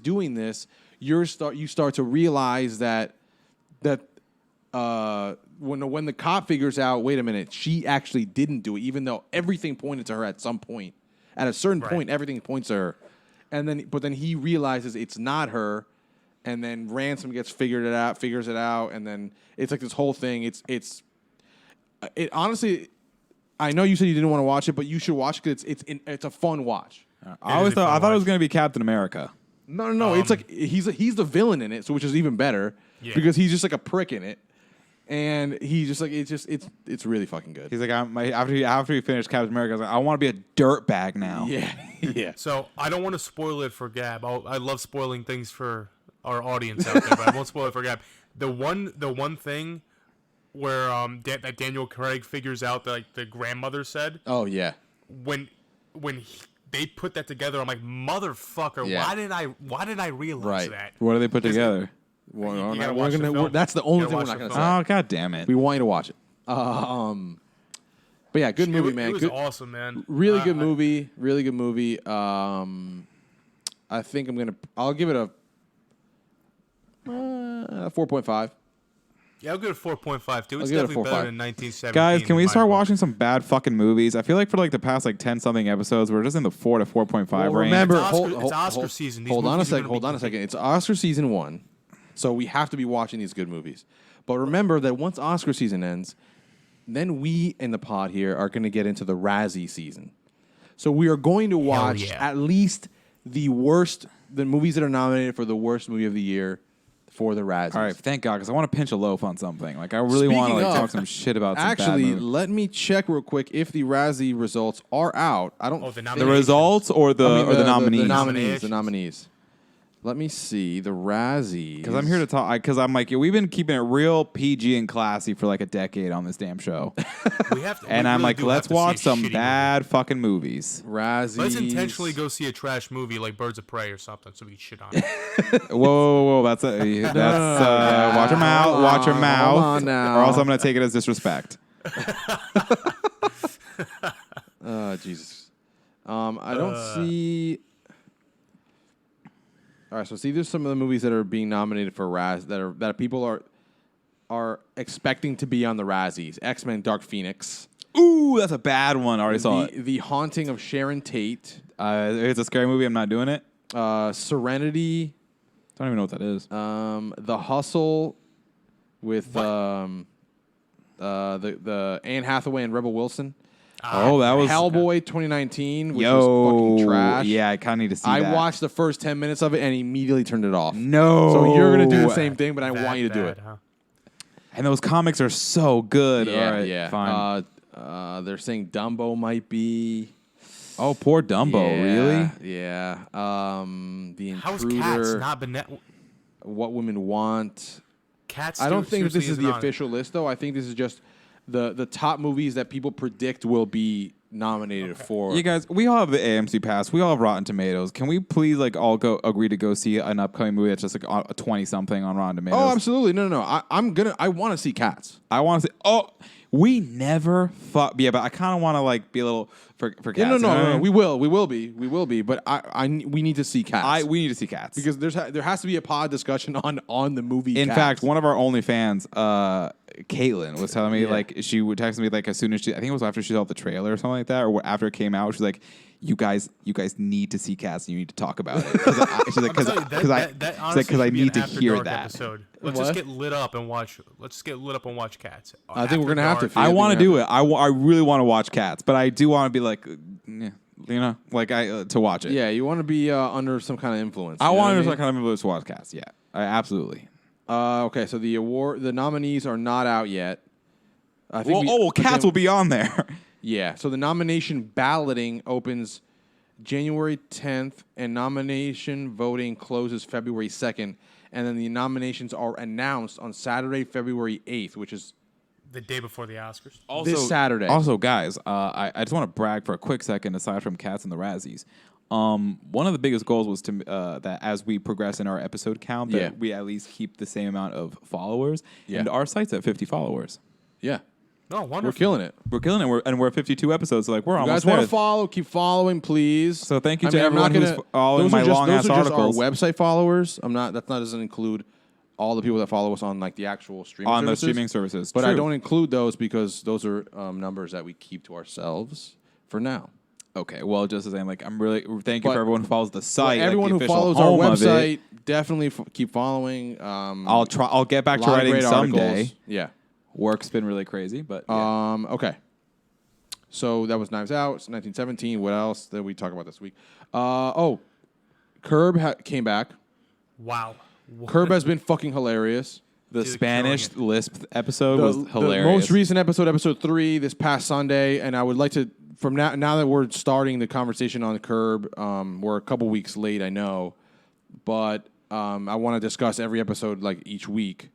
doing this, you start to realize that when the cop figures out, wait a minute, she actually didn't do it, even though everything pointed to her at some point. At a certain Right. point, everything points to her, but then he realizes it's not her, and then Ransom figures it out, and then it's like this whole thing. It honestly, I know you said you didn't want to watch it, but you should watch it because it's a fun watch. I always thought it was going to be Captain America. No, it's like he's the villain in it, so which is even better Yeah. because he's just like a prick in it, and he's just like it's really fucking good. He's like, after he finished Captain America, I was like, I want to be a dirtbag now. Yeah, yeah. So I don't want to spoil it for Gab. I love spoiling things for our audience out there, but I won't spoil it for Gab. The one thing where that Daniel Craig figures out that like the grandmother said Oh yeah. when they put that together, I'm like, motherfucker, Yeah. why did I realize Right. that? What do they put together? You gotta watch the film. That's the only You thing gotta we're not watch going the to Oh, say. god damn it. We want you to watch it. But yeah, good movie, man. It was Good, awesome, man. really good movie. Really good movie. I think I'll give it a 4.5. Yeah, I'll give it a 4.5 too. It's give it a definitely 4.5. better than 1917. Guys, can we in my start book. watching some bad fucking movies? I feel like for like the past like 10 something episodes, we're just in the 4 to 4.5 Well, range. remember, It's Oscar season. These Hold on a movies are second. gonna Hold be on a second. It's Oscar season 1, so we have to be watching these good movies. But remember that once Oscar season ends, then we in the pod here are going to get into the Razzie season. So we are going to watch yeah. at least the movies that are nominated for the worst movie of the year for the Razzies. All right, thank God, because I want to pinch a loaf on something. Like I really want to Speaking like of- talk some shit about some bad Actually, movies. let me check real quick if the Razzie results are out. I don't. Oh, the think- The nominations. results or the I mean, or the nominees? The Nominations. nominees. Let me see the Razzies. Because I'm here to talk. Because I'm like, we've been keeping it real PG and classy for like a decade on this damn show, We have to, and we I'm really like, do let's have to see watch a some shitty bad fucking movies. Razzies. movie. Let's intentionally go see a trash movie like Birds of Prey or something, so we can shit on it. Whoa, that's watch your mouth, watch your Hold mouth, on now. or else I'm gonna take it as disrespect. Jesus. I don't see. All right, so see, there's some of the movies that are being nominated for Raz that people are expecting to be on the Razzies. X-Men: Dark Phoenix. Ooh, that's a bad one. I already saw it. The Haunting of Sharon Tate. It's a scary movie. I'm not doing it. Serenity. Don't even know what that is. The Hustle with the Anne Hathaway and Rebel Wilson. Oh, that was Hellboy 2019, which was Yo, fucking trash. yeah, I kind of need to see I that. watched the first 10 minutes of it and immediately turned it off. No, So you're going to do the same thing, but I want you to do Bad, it. huh? And those comics are so good. Yeah, All right, yeah. fine. They're saying Dumbo might be. Oh, poor Dumbo. Really? Yeah. The How's Intruder. Cats not been What Women Want. Cats? I don't think this seriously is the not- official list, though. I think this is just the top movies that people predict will be nominated for. You guys, we all have the AMC Pass. We all have Rotten Tomatoes. Can we please all agree to go see an upcoming movie that's just like a 20-something on Rotten Tomatoes? Oh, absolutely. No. I want to see Cats. I want to see. Oh, we never thought. Yeah, but I kind of want to be a little for Cats. Yeah, no. We will be. But we need to see Cats. We need to see Cats because there has to be a pod discussion on the movie. In Cats. fact, one of our OnlyFans, Caitlin, was telling me she would text me as soon as I think it was after she saw the trailer or something like that, or after it came out. She's like, "You guys need to see Cats. And you need to talk about it." She's like, "Because I need to hear that." Episode. Let's just get lit up and watch. Let's just get lit up and watch Cats. I think we're gonna have to. I want to do it. I really want to watch Cats, but I do want to be to watch it. Yeah, you want to be under some kind of influence. I want under some kind of influence to watch Cats. Yeah, absolutely. Okay, so the nominees are not out yet. I think Cats will be on there. Yeah, so the nomination balloting opens January 10th, and nomination voting closes February 2nd, and then the nominations are announced on Saturday, February 8th, which is the day before the Oscars. This Saturday. Also, guys, I just want to brag for a quick second, aside from Cats and the Razzies. One of the biggest goals was to that as we progress in our episode count, that we at least keep the same amount of followers. Yeah. And our site's at 50 followers. Yeah. Oh, wonderful. We're killing it. We're at 52 episodes. So we're almost there. You guys want to follow? Keep following, please. So thank you to everyone who's following my long-ass articles. Our website followers. That doesn't include all the people that follow us on the actual streaming services. On the streaming services. But I don't include those because those are numbers that we keep to ourselves for now. Okay, well, just as I'm I'm really thank you for everyone who follows the site. Everyone who follows our website, definitely keep following. I'll get back to writing someday. Articles. Yeah, work's been really crazy, but okay. So that was Knives Out. It's 1917. What else did we talk about this week? Curb came back. Wow. Curb has been fucking hilarious. The Spanish lisp episode was hilarious. The most recent episode 3, this past Sunday, and I would like to. From now that we're starting the conversation on Curb, we're a couple weeks late, I know, but I want to discuss every episode each week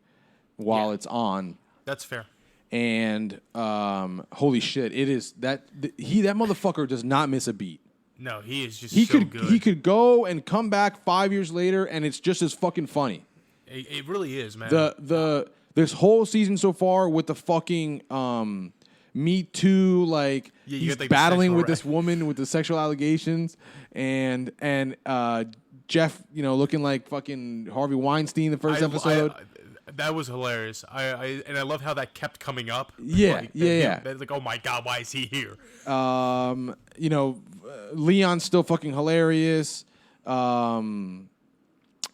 while it's on. That's fair. And holy shit, it is that motherfucker does not miss a beat. No, he is just good. He could go and come back 5 years later, and it's just as fucking funny. It really is, man. This whole season so far with the fucking Me Too, he's battling with this woman with the sexual allegations, and Jeff, looking like fucking Harvey Weinstein the first episode. That was hilarious. I love how that kept coming up. Yeah. Oh my god, why is he here? Leon's still fucking hilarious. What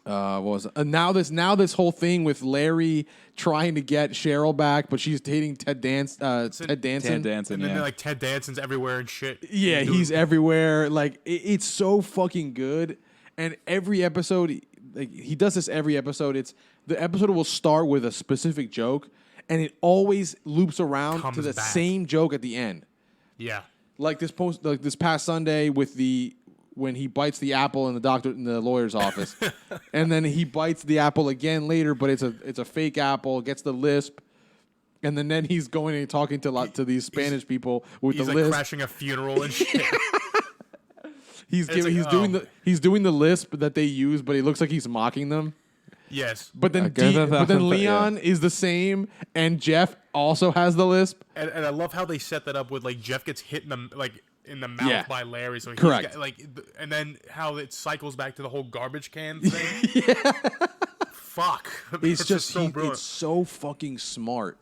was it? Now this whole thing with Larry trying to get Cheryl back, but she's dating Ted Danson. Ted Danson, and then Ted Danson's everywhere and shit. Yeah, he's everywhere. It's so fucking good. And every episode, he does this every episode. The episode will start with a specific joke, and it always loops around to the same joke at the end. Yeah, this past Sunday with when he bites the apple in the lawyer's office, and then he bites the apple again later, but it's a fake apple, gets the lisp, and then he's going and talking to these Spanish people with the lisp. He's crashing a funeral and shit. He's doing the lisp that they use, but it looks like he's mocking them. Yes, but then Leon is the same, and Jeff also has the lisp. And I love how they set that up with Jeff gets hit in the mouth by Larry. So correct. And then how it cycles back to the whole garbage can thing. Yeah. Fuck. It's just so brilliant. It's so fucking smart.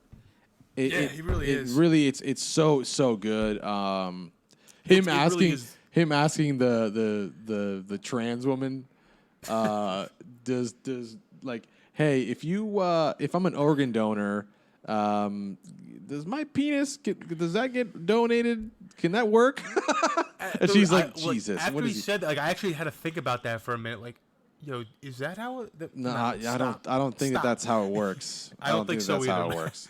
He really is. It's so good. Him asking the trans woman, does hey, if I'm an organ donor, does my penis does that get donated? Can that work? And she's Jesus. After he said that, I actually had to think about that for a minute. Is that how? I don't think that's how it works. I don't think so that's either. How it works.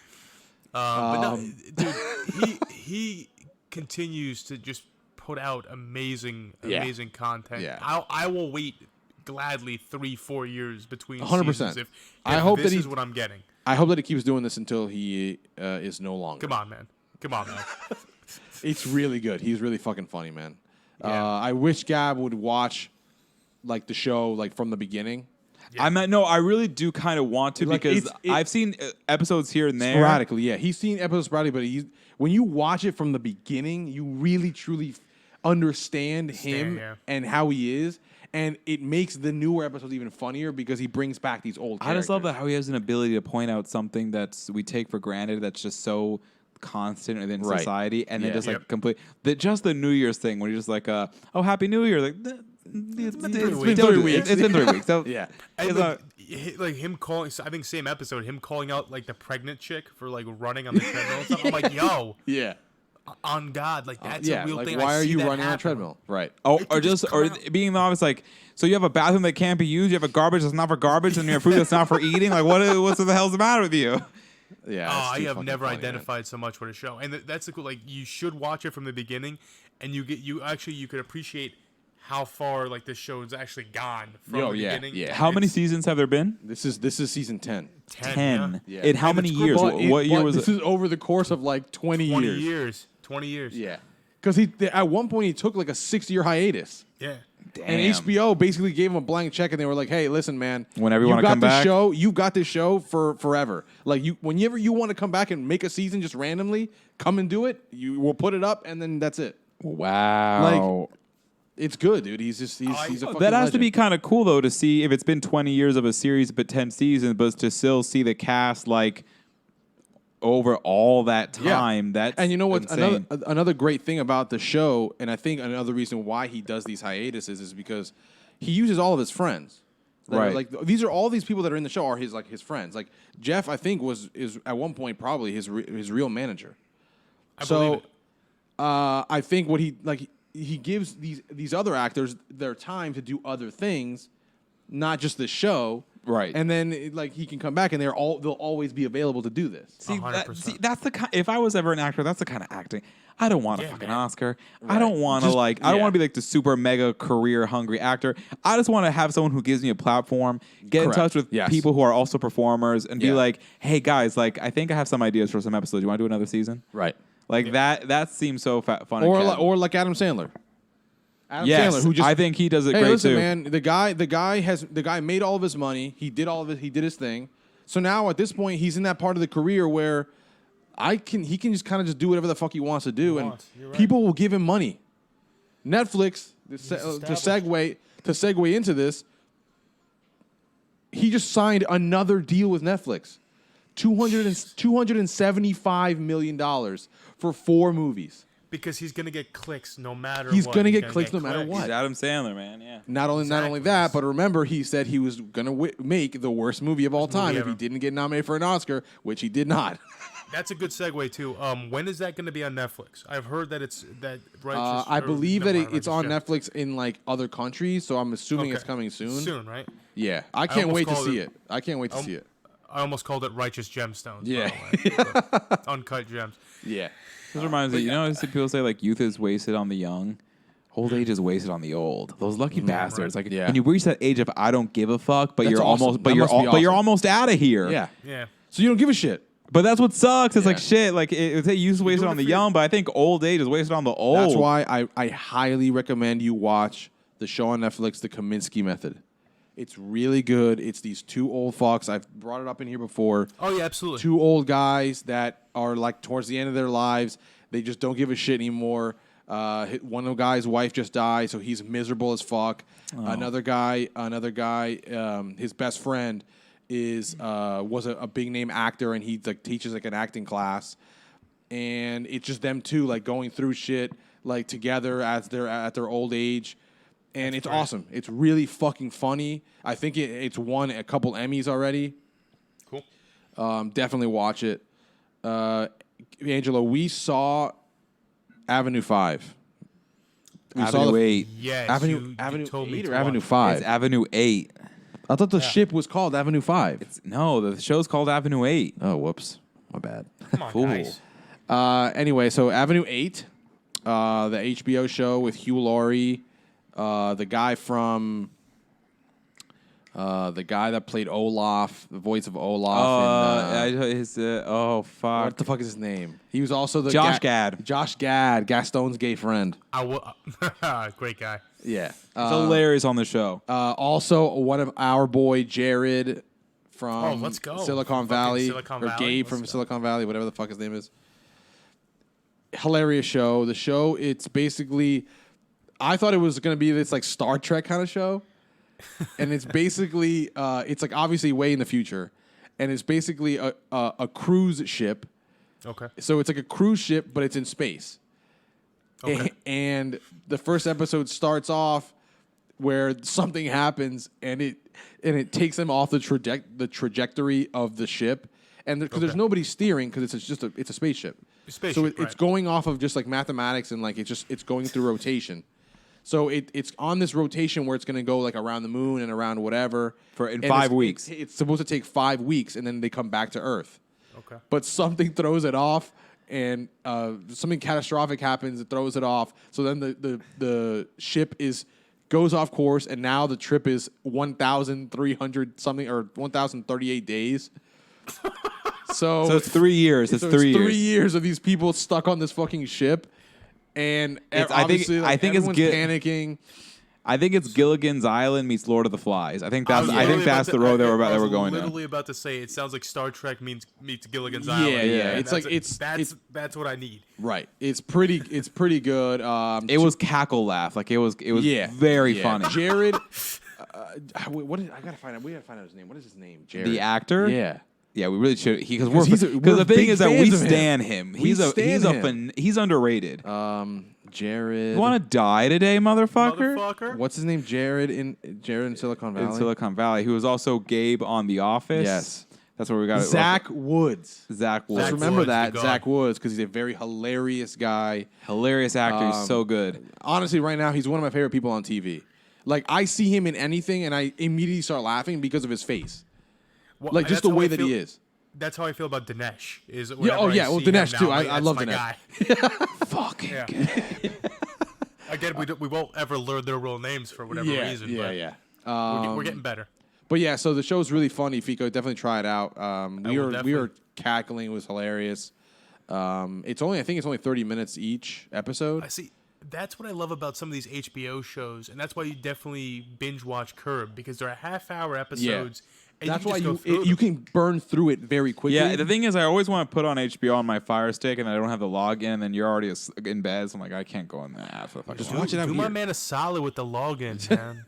But no, dude, he continues to just put out amazing content. Yeah. I will wait gladly 3-4 years between 100%. seasons if I hope this that is what I'm getting. I hope that he keeps doing this until he is no longer. Come on, man. It's really good. He's really fucking funny, man. Yeah. I wish Gab would watch like the show like from the beginning. Yeah. I really do kind of want to because I've seen episodes here and there. Sporadically, yeah. He's seen episodes sporadically, but when you watch it from the beginning, you really, truly understand him and how he is. And it makes the newer episodes even funnier because he brings back these old characters. I just love that how he has an ability to point out something we take for granted that's just so constant within society, and then just like complete just the New Year's thing when you're just like, oh, Happy New Year, like it's been 3 weeks. It's been 3 weeks. So yeah, like him calling. I think same episode, him calling out like the pregnant chick for like running on the treadmill. And stuff. I'm like, yo, yeah. On God, like that's a real like, thing. Why I are see you that running on a happen. treadmill? Right. Oh, or being obvious, like, so you have a bathroom that can't be used. You have a garbage that's not for garbage, and you have food that's not for eating. Like, what's the hell's the matter with you? Yeah. I have never identified so much with a show, and that's the cool. Like, you should watch it from the beginning, and you could appreciate how far like this show has actually gone from the beginning. Yeah. How many seasons have there been? This is season 10. 10. Yeah. In how many years? What year was it? This is over the course of like 20 years. 20 years. Yeah. Because at one point he took like a 6-year hiatus. Yeah. Damn. And HBO basically gave him a blank check, and they were like, "Hey, listen, man. Whenever you want to come back, you've got this show for forever. Like whenever you want to come back and make a season just randomly, come and do it. We'll put it up, and then that's it. Wow. Like, it's good, dude. He's a fucking that has legend. to be kind of cool though to see if it's been 20 years of a series, but 10 seasons, but to still see the cast like over all that time. That's and you know what? insane. Another great thing about the show, and I think another reason why he does these hiatuses is because he uses all of his friends. Right. Like these are all these people that are in the show are his friends. Like Jeff, I think is at one point probably his real manager. I believe it. I think what he gives these other actors their time to do other things, not just the show. Right. And then he can come back and they'll always be available to do this. See, that's the kind. If I was ever an actor, that's the kind of acting. I don't want a fucking Oscar. Right. I don't want to I don't want to be like the super mega career hungry actor. I just want to have someone who gives me a platform, get in touch with people who are also performers, and be like, hey guys, like I think I have some ideas for some episodes. You want to do another season? Right. Like that seems so fun. Or like Adam Sandler. Sandler, who I think he does it great listen, too. Man, the guy made all of his money. He did all of it. He did his thing. So now at this point, he's in that part of the career where he can just kind of just do whatever the fuck he wants to do, and people will give him money. Netflix to segue into this. He just signed another deal with Netflix, $275 million for 4 movies. Because he's gonna get clicks no matter. He's what. gonna get clicks no matter what. He's Adam Sandler, man. Yeah. Not only that, but remember he said he was gonna make the worst movie of all time if he didn't get nominated for an Oscar, which he did not. That's a good segue too. When is that going to be on Netflix? I've heard that it's that. I believe that it's on Netflix in like other countries, so I'm assuming it's coming soon. Soon, right? Yeah, I can't wait to see it. I can't wait to see it. I almost called it Righteous Gemstones. Yeah, Uncut Gems. Yeah. This reminds me, you know, people say like youth is wasted on the young, old age is wasted on the old. Those lucky bastards. Right. Like when you reach that age of I don't give a fuck, but That's you're awesome. you're almost out of here. Yeah. Yeah. So you don't give a shit. But that's what sucks. It's like shit. Like youth is wasted on the young, but I think old age is wasted on the old. That's why I highly recommend you watch the show on Netflix, The Kaminsky Method. It's really good. It's these 2 old fucks. I've brought it up in here before. Oh yeah, absolutely. 2 old guys that are like towards the end of their lives. They just don't give a shit anymore. One of the guy's wife just died, so he's miserable as fuck. Oh. Another guy, his best friend was a big name actor, and he like teaches like an acting class. And it's just them 2 like going through shit like together as they're at their old age. And it's awesome. It's really fucking funny. I think it's won a couple Emmys already. Cool. Definitely watch it. Angelo, we saw Avenue 5. Avenue 8. Yes. Avenue you told 8 me or Avenue 5? It's Avenue 8. I thought the ship was called Avenue 5. No, the show's called Avenue 8. Oh, whoops. My bad. Come on, Fool. guys. Anyway, so Avenue 8, the HBO show with Hugh Laurie, the guy from The guy that played Olaf, the voice of Olaf. Fuck. What the fuck is his name? He was also the Josh Gad. Josh Gad, Gaston's gay friend. Great guy. Yeah, It's hilarious on the show. also one of our boy Jared from let's go. Silicon From Valley, Silicon or Valley. Gabe Let's from go. Silicon Valley, whatever the fuck his name is. Hilarious show. The show, it's basically, I thought it was going to be this like Star Trek kind of show. And it's basically, it's like obviously way in the future. And it's basically a cruise ship. Okay. So it's like a cruise ship, but it's in space. Okay. And the first episode starts off where something happens and it takes them off the trajectory of the ship. And because there's nobody steering because it's a spaceship. So it's going off of just like mathematics and like it's going through rotation. So it's on this rotation where it's going to go like around the moon and around whatever In 5 weeks. It's supposed to take 5 weeks and then they come back to Earth. Okay. But something throws it off and something catastrophic happens that throws it off. So then the ship goes off course and now the trip is 1,300 something or 1,038 days. So it's 3 years. It's 3 years. 3 years of these people stuck on this fucking ship. And obviously, I think everyone's panicking. I think it's Gilligan's Island meets Lord of the Flies. I think that's the road they were going down. Literally about to say it sounds like Star Trek meets Gilligan's Yeah, Island. yeah. That's what I need. Right. It's pretty good. It was cackle laugh. Like it was very funny. Jared. I gotta find out. We gotta find out his name. What is his name? Jared. The actor. Yeah. Yeah, we really should because we're the thing big is that we fans of him. stan him. He's underrated. Jared. You want to die today, motherfucker? What's his name? Jared in Silicon Valley. In Silicon Valley, who was also Gabe on The Office. Yes. That's where we got it. Zach Woods. Zach Woods. Just remember Woods, that the Zach Woods because he's a very hilarious guy. Hilarious actor. He's so good. Honestly, right now he's one of my favorite people on TV. Like I see him in anything and I immediately start laughing because of his face. Well, Like just the way that he is. That's how I feel about Dinesh. Well, Dinesh too. I love Dinesh. Fucking yeah. Again, we won't ever learn their real names for whatever reason. Yeah. We're getting better. But yeah, so the show's really funny. Fico, definitely try it out. We were cackling. It was hilarious. I think it's only 30 minutes each episode. I see. That's what I love about some of these HBO shows, and that's why you definitely binge watch Curb because they're half-hour episodes. Yeah. And That's you why just you can burn through it very quickly. Yeah, the thing is, I always want to put on HBO on my Fire Stick, and I don't have the login, and then you're already in bed, so I'm like, I can't go in that. Just watch it out Do here. my man a solid with the login, man.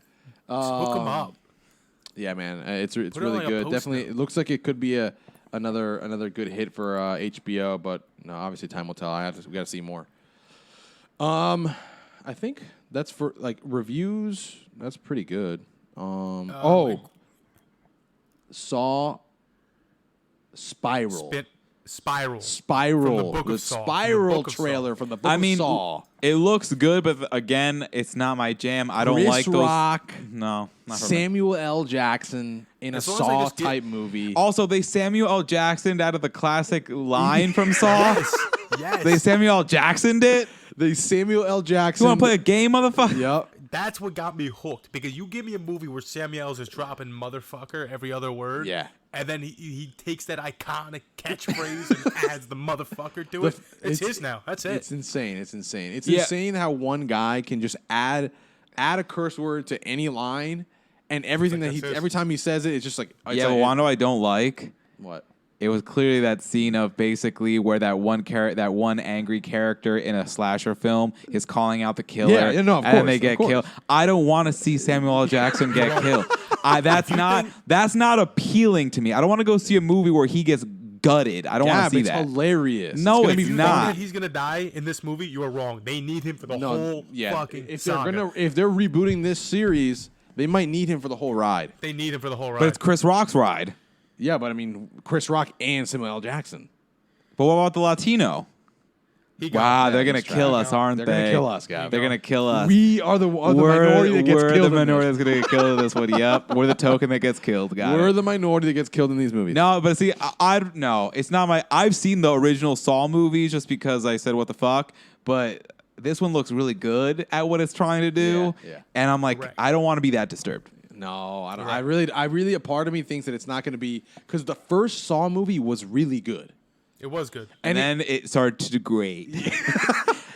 Just hook him up. Yeah, man, it's Put it really on like a good. post Definitely, note. it looks like it could be another good hit for HBO, but no, obviously time will tell. We got to see more. I think that's for like reviews. That's pretty good. Saw Spiral. Spiral. Spiral. From the Book The of Saw. Spiral From the Book of Saw. trailer from the Book of Saw. it looks good, but again, it's not my jam. I don't like those. Rock, No, not for me. Samuel L. Jackson in a As long as I Saw just get- type movie. Also, they Samuel L. Jacksoned out of the classic line from Saw. Yes. They Samuel L. Jacksoned it. The Samuel L. Jackson. You want to play a game, motherfucker? Yep. That's what got me hooked because you give me a movie where Samuel L's is dropping motherfucker every other word. Yeah. And then he takes that iconic catchphrase and adds the motherfucker to it. It's his now. That's it. It's insane. It's insane. It's Yeah. insane how one guy can just add a curse word to any line, and everything Like every time he says it, it's just like it's Yeah, like, but Wando, I don't like. what? It was clearly that scene of basically where that one angry character in a slasher film is calling out the killer. Yeah, no, of and course, they of get course. killed. I don't want to see Samuel L. Jackson get killed. That's not appealing to me. I don't want to go see a movie where he gets gutted. I don't want to see it's that. hilarious. No, gonna it's be If you not. think that he's gonna die in this movie, you are wrong. They need him for the whole fucking if saga. if they're rebooting this series, they might need him for the whole ride. They need him for the whole ride. But it's Chris Rock's ride. Yeah, but I mean, Chris Rock and Samuel L. Jackson. But what about the Latino? He got Wow, it. they're gonna he's kill trying. us, aren't They're they? gonna kill us, Gav. They're gonna kill us. We are the minority that gets we're killed. the minority in that's gonna get killed in this one. Yep, we're the token that gets killed. this. Got We're it. the minority that gets killed in these movies. No, but see, I no, it's not my. I've seen the original Saw movies just because I said what the fuck, but this one looks really good at what it's trying to do, Yeah. and I'm like, Correct. I don't want to be that disturbed. No, I don't. Right. I really, a part of me thinks that it's not going to be because the first Saw movie was really good. It was good. And then it started to degrade.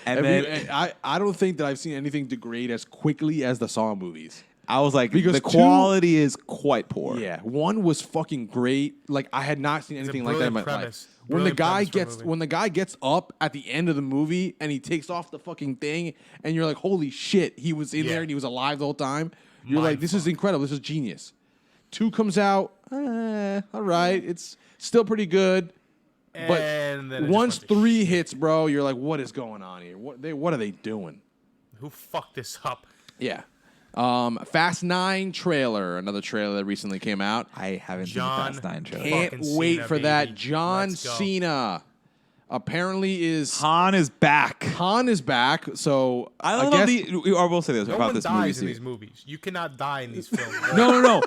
And then I don't think that I've seen anything degrade as quickly as the Saw movies. I was like, Because the two- quality is quite poor. Yeah, one was fucking great. Like I had not seen anything like that in my brilliant life. premise. When the guy gets up at the end of the movie and he takes off the fucking thing, and you're like, holy shit, he was in there and he was alive the whole time. You're like, this is incredible. This is genius. 2 comes out, all right, it's still pretty good. But And then it just once went to 3 hits, bro, you're like, what is going on here? What are they doing? Who fucked this up? Yeah. Fast 9 trailer, another trailer that recently came out. I haven't John seen the Fast 9 trailer. Can't Fucking wait Cena, for that. baby. John Let's go. Cena apparently is Han is back. Han is back. So I guess love I will say this No about one this dies in movie. these movies. You cannot die in these films. No.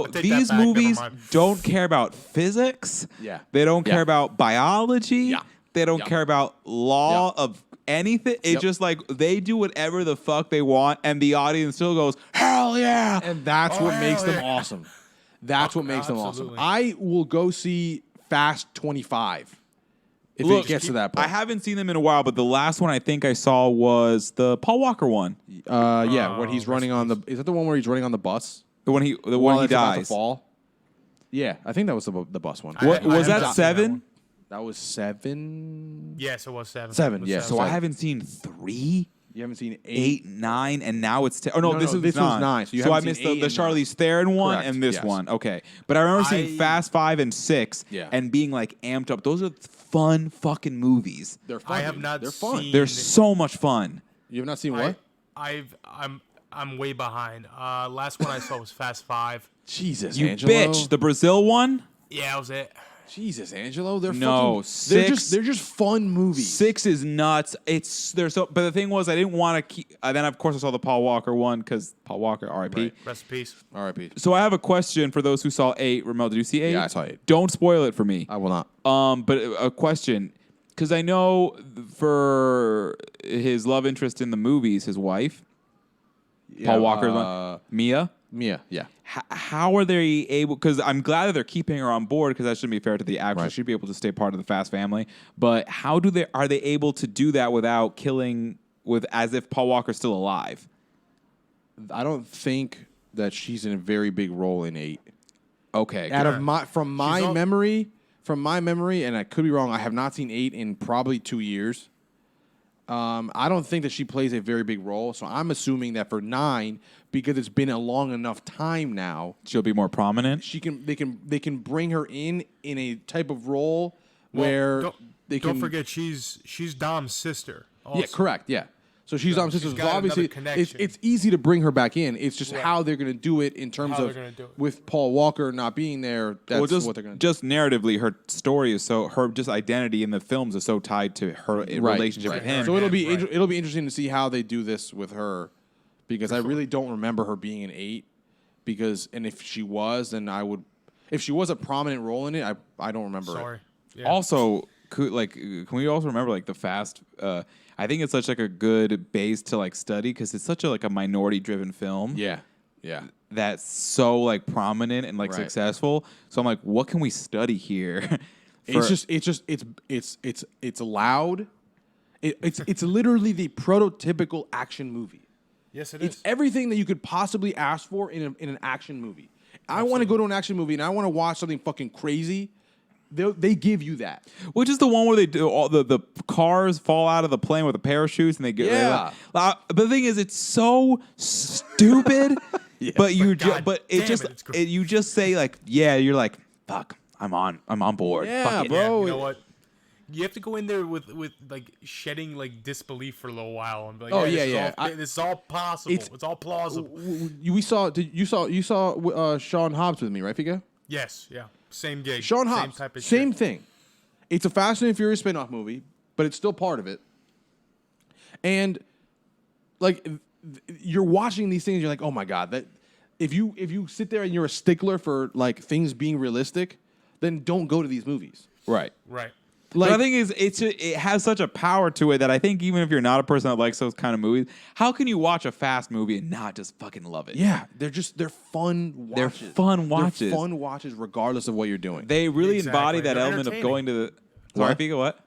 take that These back, never movies mind. don't care about physics. Yeah. They don't Yeah. care about biology. Yeah. They don't Yeah. care about law Yeah. of anything. It's Yep. just like they do whatever the fuck they want, and the audience still goes, hell yeah. and that's what makes hell them yeah. awesome. That's what makes them awesome. Absolutely. I will go see Fast 25 if Look, it gets to that point. I haven't seen them in a while, but the last one I think I saw was the Paul Walker one. Yeah, when he's running on the is that the one where he's running on the bus? The one he While it's about to dies. fall. Yeah, I think that was the bus one. What I was haven't that seen that 7? one. That was 7. Yes, it was 7. 7, It was yeah. 7. So I haven't seen 3. You haven't seen 8, 9, and now it's 10. Oh, no, No, this no, is this was 9. 9, so you I haven't missed seen the 8 and 9. Charlize Theron one Correct, and this yes. one. Okay. But I remember seeing Fast 5 and 6 Yeah. and being like amped up. Those are fun fucking movies. They're fun. I have dude. not They're fun. seen- They're so much fun. You have not seen what? I'm way behind. Last one I saw was Fast 5. Jesus, You Angelo. bitch. The Brazil one? Yeah, that was it. Jesus, Angelo. They're No, fucking. 6 They're just fun movies. 6 is nuts. They're so. But the thing was, I didn't want to keep. Then of course I saw the Paul Walker one because Paul Walker, R.I.P. Right. Rest in peace. R.I.P. So I have a question for those who saw 8. Ramel, did you see 8? Yeah, I saw 8. Don't spoil it for me. I will not. But a question, because I know for his love interest in the movies, his wife, Paul Walker's one, Mia. Mia, yeah. How are they able? Because I'm glad that they're keeping her on board. Because that shouldn't be fair to the actress. Right. She should be able to stay part of the Fast family. But how are they able to do that without killing as if Paul Walker's still alive? I don't think that she's in a very big role in 8. Okay, From my memory, and I could be wrong. I have not seen 8 in probably 2 years. I don't think that she plays a very big role, so I'm assuming that for 9, because it's been a long enough time now, she'll be more prominent. they can bring her in a type of role where Don't forget she's Dom's sister. Also. Yeah, correct. Yeah. So she's on sister. she's So got obviously, another connection. it's easy to bring her back in. It's just how they're going to do it in terms How of they're gonna do it. with Paul Walker not being there. That's what they're going to do. Just narratively, her story is her identity in the films is so tied to her relationship with him. So it'll be Right. it'll be interesting to see how they do this with her, because I really don't remember her being in 8. And if she was, then I would. If she was a prominent role in it, I don't remember. Sorry. it. Yeah. Also, can we also remember like the Fast? I think it's such like a good base to like study because it's such a minority driven film. Yeah. Yeah. That's so like prominent and like Right. successful. So I'm like, what can we study here? It's loud. It's literally the prototypical action movie. Yes, it It's is. everything that you could possibly ask for in an action movie. I want to go to an action movie and I want to watch something fucking crazy. They give you that. Which is the one where they do all the cars fall out of the plane with the parachutes and they get but the thing is, it's so stupid. But you you just say like, yeah, you're like, fuck, I'm on board. Yeah, Fuck it. bro. Yeah, you know what? You have to go in there with like shedding like disbelief for a little while and be like, Oh, this yeah. this is all possible. It's all plausible. You saw Sean Hobbs with me, right, Figo? Yes, yeah, same gig. Sean same Hobbs, type of same shit. thing. It's a Fast and Furious spin-off movie, but it's still part of it. And like you're watching these things, you're like, oh my god, that if you sit there and you're a stickler for like things being realistic, then don't go to these movies. Right. Right. But the thing is, it has such a power to it that I think even if you're not a person that likes those kind of movies, how can you watch a fast movie and not just fucking love it? Yeah, they're fun watches. They're fun watches. They're fun watches regardless of what you're doing. They really embody that They're element of going to the. Sorry, What? Fico, what?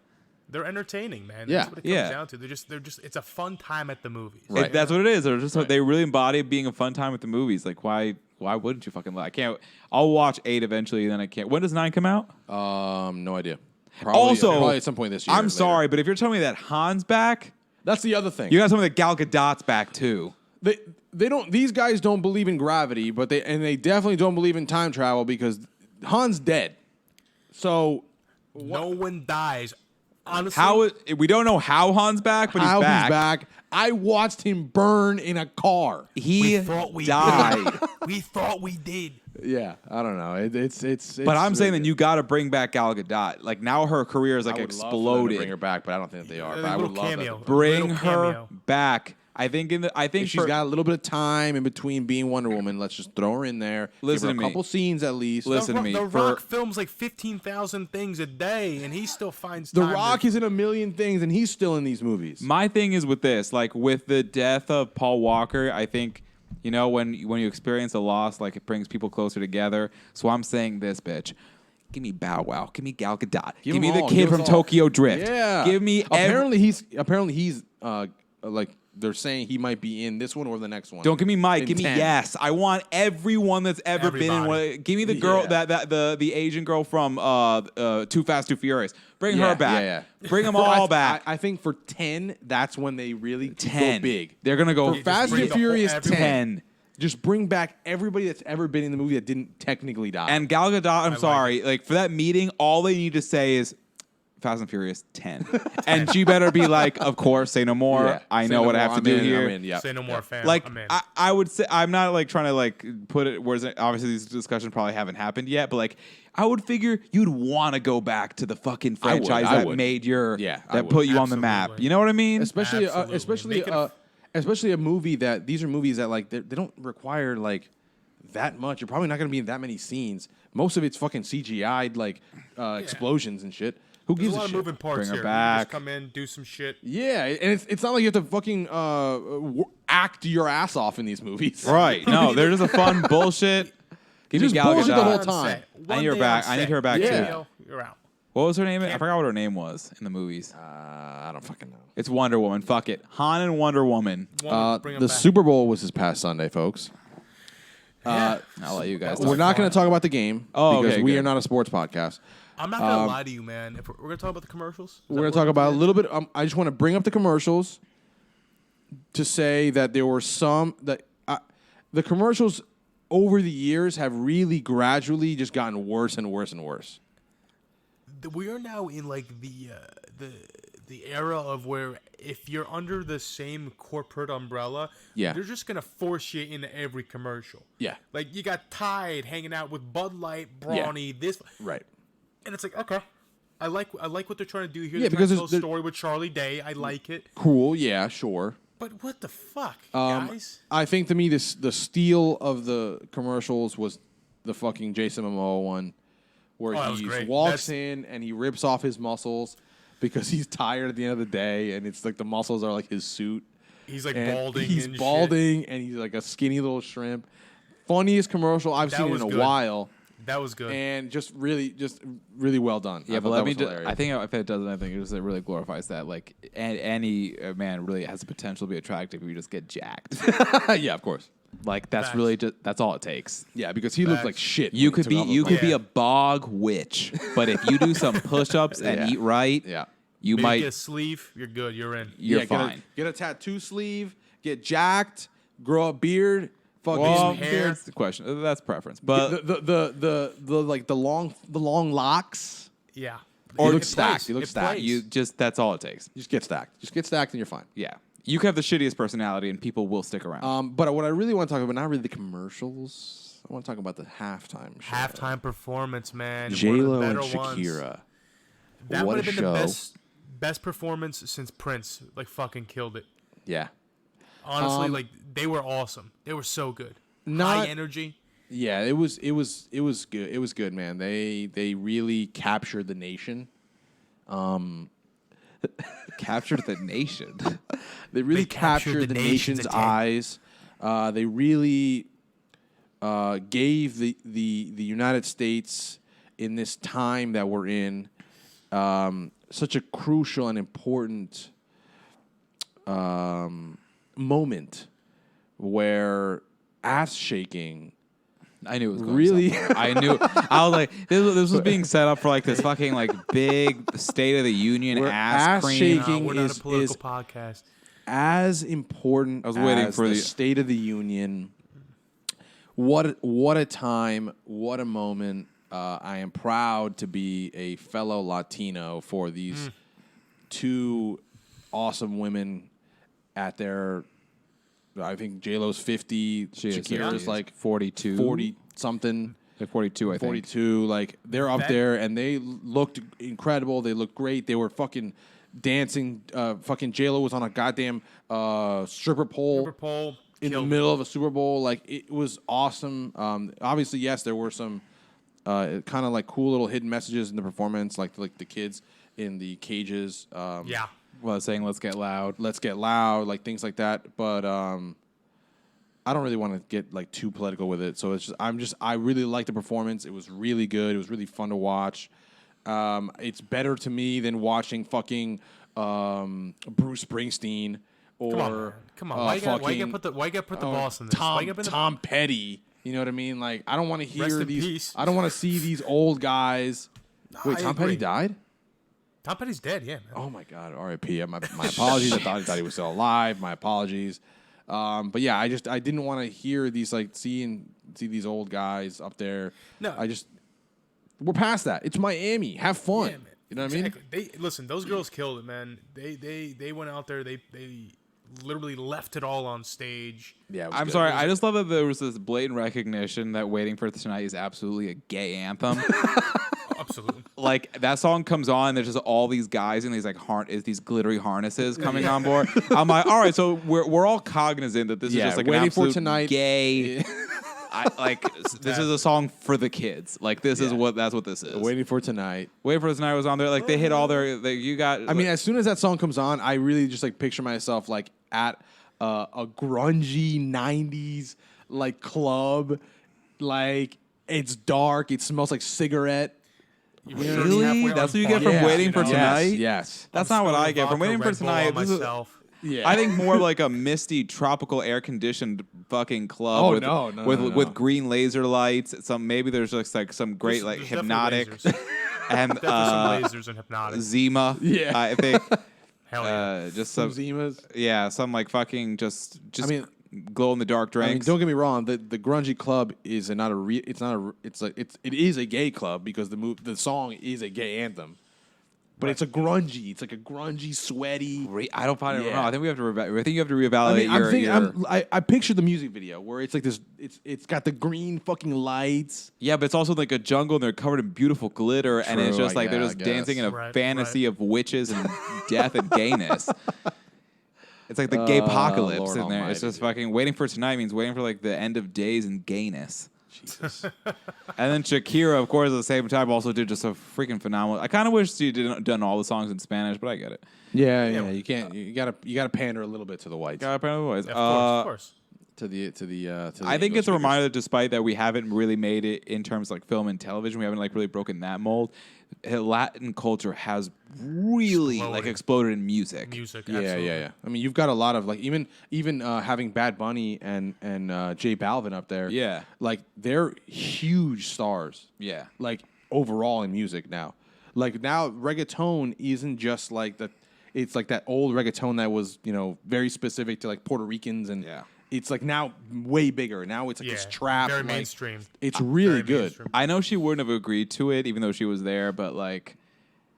They're entertaining, man. Yeah. That's what it comes down to. They're just. It's a fun time at the movies. Right. That's what it is. They're just they really embody being a fun time with the movies. Like why wouldn't you fucking? I can't. I'll watch 8 eventually, and then I can't. When does 9 come out? No idea. Probably at some point this year. I'm sorry, but if you're telling me that Han's back, That's the other thing. you got something that Gal Gadot's back too. They don't. These guys don't believe in gravity, but they definitely don't believe in time travel because Han's dead. So No one dies. Honestly, We don't know how Han's back, but how he's back. he's back. I watched him burn in a car. He thought we died. we thought we did. Yeah, I don't know. It's But I'm saying that you got to bring back Gal Gadot. Like now her career is like I would love for them to exploded. bring her back, but I don't think that they are. A But I would little love cameo. that. Bring Little her cameo. back. I think If she's got a little bit of time in between being Wonder Woman, let's just throw her in there. Listen give her to a me. couple scenes at least. Listen to me. The for- Rock films like 15,000 things a day, and he still finds The time. Rock to, is in a million things, and he's still in these movies. My thing is with this, like with the death of Paul Walker, I think, you know, when you experience a loss, like it brings people closer together. So I'm saying this, bitch. Give me Bow Wow. Give me Gal Gadot. Give me them the all. kid Give us from all. Tokyo Drift. Yeah. Give me apparently he's like they're saying he might be in this one or the next one. Don't give me Mike. In Give me 10. Yes. I want everyone that's ever been in Everybody. one. Give me the girl Yeah. the Asian girl from Too Fast, Too Furious. Bring Yeah, her back. yeah. Bring them For- all back. I think for 10, that's when they really 10. go big. They're gonna go For Fast bring and the whole- Furious everyone. 10. Just bring back everybody that's ever been in the movie that didn't technically die. And Gal Gadot, I'm like sorry, like for that meeting, all they need to say is Fast and Furious 10. And she better be like, of course, say no more. Yeah. I Say know no what I more, have to I'm do in, here. I'm in, yeah. Say no more, fam. Like I'm in. I would say I'm not like trying to like put it. Whereas obviously these discussions probably haven't happened yet, but like I would figure you'd want to go back to the fucking I would, franchise I that would. made your Yeah, I that would. put you on the map. Absolutely. You know what I mean? especially Absolutely. Make it especially a movie that these are movies that like they don't require like that much. You're probably not going to be in that many scenes. Most of it's fucking CGI'd like explosions and shit. Who There's gives a a lot of shit? moving parts Bring her here. You back. just come in, do some shit. Yeah, and it's not like you have to fucking act your ass off in these movies. Right? No, they're just a fun bullshit. Give me Just Gal bullshit the whole Gadot. time. I need her back. I need her back Yeah. too. You're out. What was her name? I forgot what her name was in the movies. I don't fucking know. It's Wonder Woman. Fuck it. Han and Wonder Woman. Bring 'em The back. Super Bowl was this past Sunday, folks. I'll let you guys. We're not going to talk about the game Oh, because okay, we good. are not a sports podcast. I'm not gonna lie to you, man. If we're gonna talk about the commercials, We're going to talk about a little bit. I just want to bring up the commercials to say that there were some that the commercials over the years have really gradually just gotten worse and worse and worse. We are now in like the era of where if you're under the same corporate umbrella, Yeah. they're just gonna force you into every commercial. Yeah. Like you got Tide hanging out with Bud Light, Brawny, this, Right. and it's like okay, I like what they're trying to do here. Yeah, They're trying because to tell a there's- story with Charlie Day. I like it, Cool. Yeah, sure. but what the fuck, guys? I think to me the steal of the commercials was the fucking Jason Momoa one, where Oh, that was he great. walks That's- in and he rips off his muscles because he's tired at the end of the day, and it's like the muscles are like his suit. He's like And balding. He's and shit. balding, and he's like a skinny little shrimp. Funniest commercial I've That seen in was a good. while, That was good. and just really well done. Yeah, I but thought let that me. was hilarious. I think if it does anything, it really glorifies that. Like any man really has the potential to be attractive if you just get jacked. yeah, of course. Like that's Facts. really just that's all it takes. Yeah, because he looked Facts. like shit. You when he could be took off you those could be Yeah. a bog witch, but if you do some push-ups and Yeah. eat right, Yeah. you Maybe might get a sleeve. You're good. You're in. you're Yeah, fine. Get a tattoo sleeve, get jacked, grow a beard, fucking Well, hair. that's the question. That's preference, but the like the long locks. Yeah. Or It look plays. stacked. You look It stacked. plays. you just that's all it takes. Just get stacked. Just get stacked, and you're fine. Yeah, you can have the shittiest personality, and people will stick around. But what I really want to talk about, not really the commercials. I want to talk about the halftime show. halftime performance, man. J One of the Lo and better ones. Shakira. That What would a have been show. the best performance since Prince. Like fucking killed it. Yeah. Honestly, like they were awesome. They were so good. Not- High energy. Yeah, it was good. It was good, man. They really captured the nation. Captured the nation. They really They captured captured the the nation's nation's attention. eyes. They really gave the United States in this time that we're in such a crucial and important moment where ass shaking. I knew it was going Really? somewhere. I knew. I was like, this was being set up for like this fucking like big State of the Union Where ass ass cream. shaking We're not is- a political is- podcast. As important I was waiting as for the the- State of the Union. What a time! What a moment! I am proud to be a fellow Latino for these two awesome women at their. I think J-Lo's 50. Shakira's like 42. 40 something. Like 42, I think. 42. Like they're up That- there and they looked incredible. They looked great. They were fucking dancing. Fucking J-Lo was on a goddamn stripper pole. Super Bowl In the killed middle of a Super Bowl. Like, it was awesome. Obviously, yes, there were some kind of like cool little hidden messages in the performance, like the kids in the cages. Yeah. Well, saying let's get loud. Let's get loud, like things like that. But I don't really want to get like too political with it. So it's just I really liked the performance. It was really good. It was really fun to watch. It's better to me than watching fucking Bruce Springsteen. Or Come on, man. Come on. Why you gotta put the boss in this? Why you gotta put the- Tom Petty. You know what I mean? Like, I don't want to Rest hear in these. peace. I don't want to see these old guys. Wait, I Tom Petty agree. died? Tom Petty's dead. Yeah. Man. Oh my God, R.I.P. My apologies. I thought he was still alive. My apologies. But yeah, I didn't want to hear these see these old guys up there. No. We're past that. It's Miami. Have fun. Yeah, man. You know what I mean? They listen. Those girls killed it, man. They went out there. They literally left it all on stage. Yeah. It was I'm good. sorry. I just love that there was this blatant recognition that "Waiting for Tonight" is absolutely a gay anthem. Absolutely. Like that song comes on, there's just all these guys in these like these glittery harnesses coming on board. I'm like, all right, so we're all cognizant that this is Yeah, just like an Waiting for absolute Tonight. gay. This is a song for the kids. Like that's what this is. Waiting for Tonight. Waiting for Tonight was on there. Like they hit all their. You got. I mean, as soon as that song comes on, I really just like picture myself like at a grungy '90s like club, like it's dark, it smells like cigarette. really? That's what you get from Waiting for Tonight. Yes. That's not what I get from Waiting for Tonight. This is, Myself. Yeah. I think more like a misty, tropical, air-conditioned fucking club. Oh, with, no, no. with green laser lights. Maybe there's just like some great like There's hypnotic definitely and Definitely some lasers and hypnotic. Zima. Yeah. I think Hell yeah. just Some some Zimas. some like fucking just I mean- glow in the dark I mean, drinks. don't get me wrong. The grungy club is not a. It is a gay club because the song is a gay anthem, but it's a grungy. It's like a grungy, sweaty. I don't find it Yeah. wrong. I think we have to. I think you have to I reevaluate mean, I picture the music video where it's like this. It's got the green fucking lights. Yeah, but it's also like a jungle and they're covered in beautiful glitter and it's True, just like they're I just dancing in a Right, fantasy of witches and death and gayness. It's like the gay apocalypse Lord in there. almighty, It's just dude. fucking waiting for tonight means waiting for like the end of days and gayness. Jesus. And then Shakira, of course, at the same time also did just a freaking phenomenal. I kind of wish she didn't done all the songs in Spanish, but I get it. Yeah. You can't. You gotta pander a little bit to the whites. God, apparently it was. Yeah, of course. To the I think English it's a speakers. reminder that despite that we haven't really made it in terms of like film and television, we haven't like really broken that mold. Latin culture has really like exploded in music. Music. Yeah, Absolutely. yeah. I mean, you've got a lot of like even having Bad Bunny and J Balvin up there. Yeah. like they're huge stars. Yeah. Like overall in music now. Like now, reggaeton isn't just like the. It's like that old reggaeton that was very specific to like Puerto Ricans and Yeah. It's like now way bigger. Now it's like this trap. Very like, mainstream. It's really Very good. mainstream. I know she wouldn't have agreed to it, even though she was there. But like,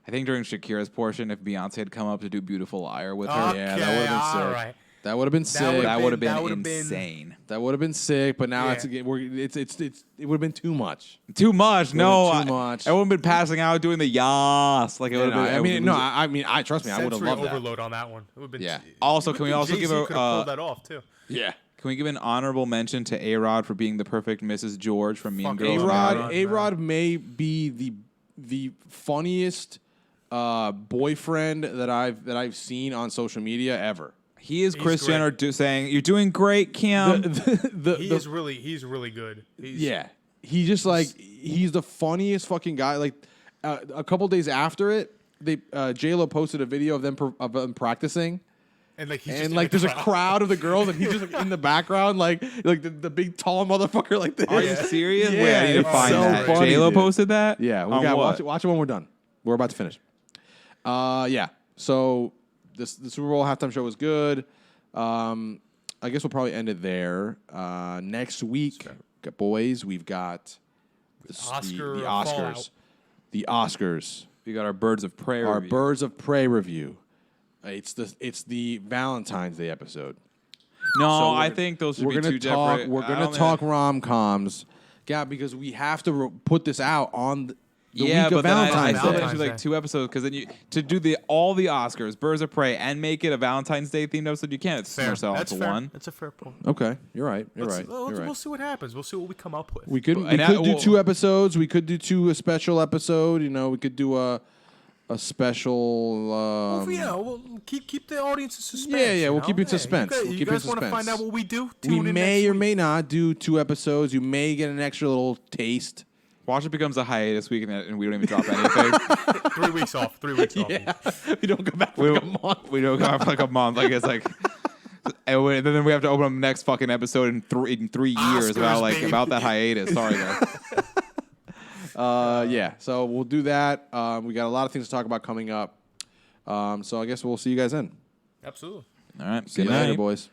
I think during Shakira's portion, if Beyonce had come up to do "Beautiful Liar" with her, Okay, Yeah, that would've been sick. all right. That would have been sick. that would have been would've been- insane. That would have been sick, but now Yeah. it would have been too much. Too much. No, been too much. I wouldn't been passing out doing the yas like it would have been. I mean, trust me, I would have Sensory loved that. overload on that one. It would've been Yeah. Also, can we also Jay-Z give a could have pulled that off too? Yeah, can we give an honorable mention to A-Rod for being the perfect Mrs. George from Mean Fuck Girls? A-Rod. A-Rod may be the funniest boyfriend that I've seen on social media ever. He is He's Kris great. Jenner saying, "You're doing great, Kim." He's really good. He's just like he's the funniest fucking guy. Like a couple days after it, J-Lo posted a video of them practicing. And like, There's a crowd of the girls, and he's just like in the background, like the big tall motherfucker like this. Are you serious? Yeah, Wait, I need to it's find so that. funny, J-Lo dude. posted that? Yeah, we On got what? watch it when we're done. We're about to finish. Yeah. So the Super Bowl halftime show was good. I guess we'll probably end it there. Next week, boys, we've got the Oscars. fallout. The Oscars. We got our Birds of Prey Our review. Birds of Prey review. It's the Valentine's Day episode. No, So I think those should we're be gonna two talk. separate. We're I gonna don't talk think- rom-coms. Yeah, because we have to put this out on the Yeah, week but of then I Valentine's still Day. think it should be like 2 episodes because then you to do all the Oscars, Birds of Prey, and make it a Valentine's Day themed episode. You can't smash that That's onto fair. one. That's a fair point. Okay, you're right. You're Let's- right. let's- You're right. We'll see what happens. We'll see what we come up with. We could And do well- 2 episodes. We could do a special episode. You know, we could do a special. We'll keep the audience in suspense. Yeah, you we'll know? keep it in Hey, suspense. You We'll guys, keep it in want to find suspense. out what we do? We Tune in may next or week. may not do 2 episodes. You may get an extra little taste. Watch it becomes a hiatus week and we don't even drop anything. 3 weeks off. 3 weeks off. Yeah, we don't come back we for don't like a month. We don't go for like a month. Like it's like, and then we have to open up the next fucking episode in 3 years Oscars, about baby. about that hiatus. Sorry guys. Yeah, so we'll do that. We got a lot of things to talk about coming up. So I guess we'll see you guys then. Absolutely. All right. See you Good later, night. boys.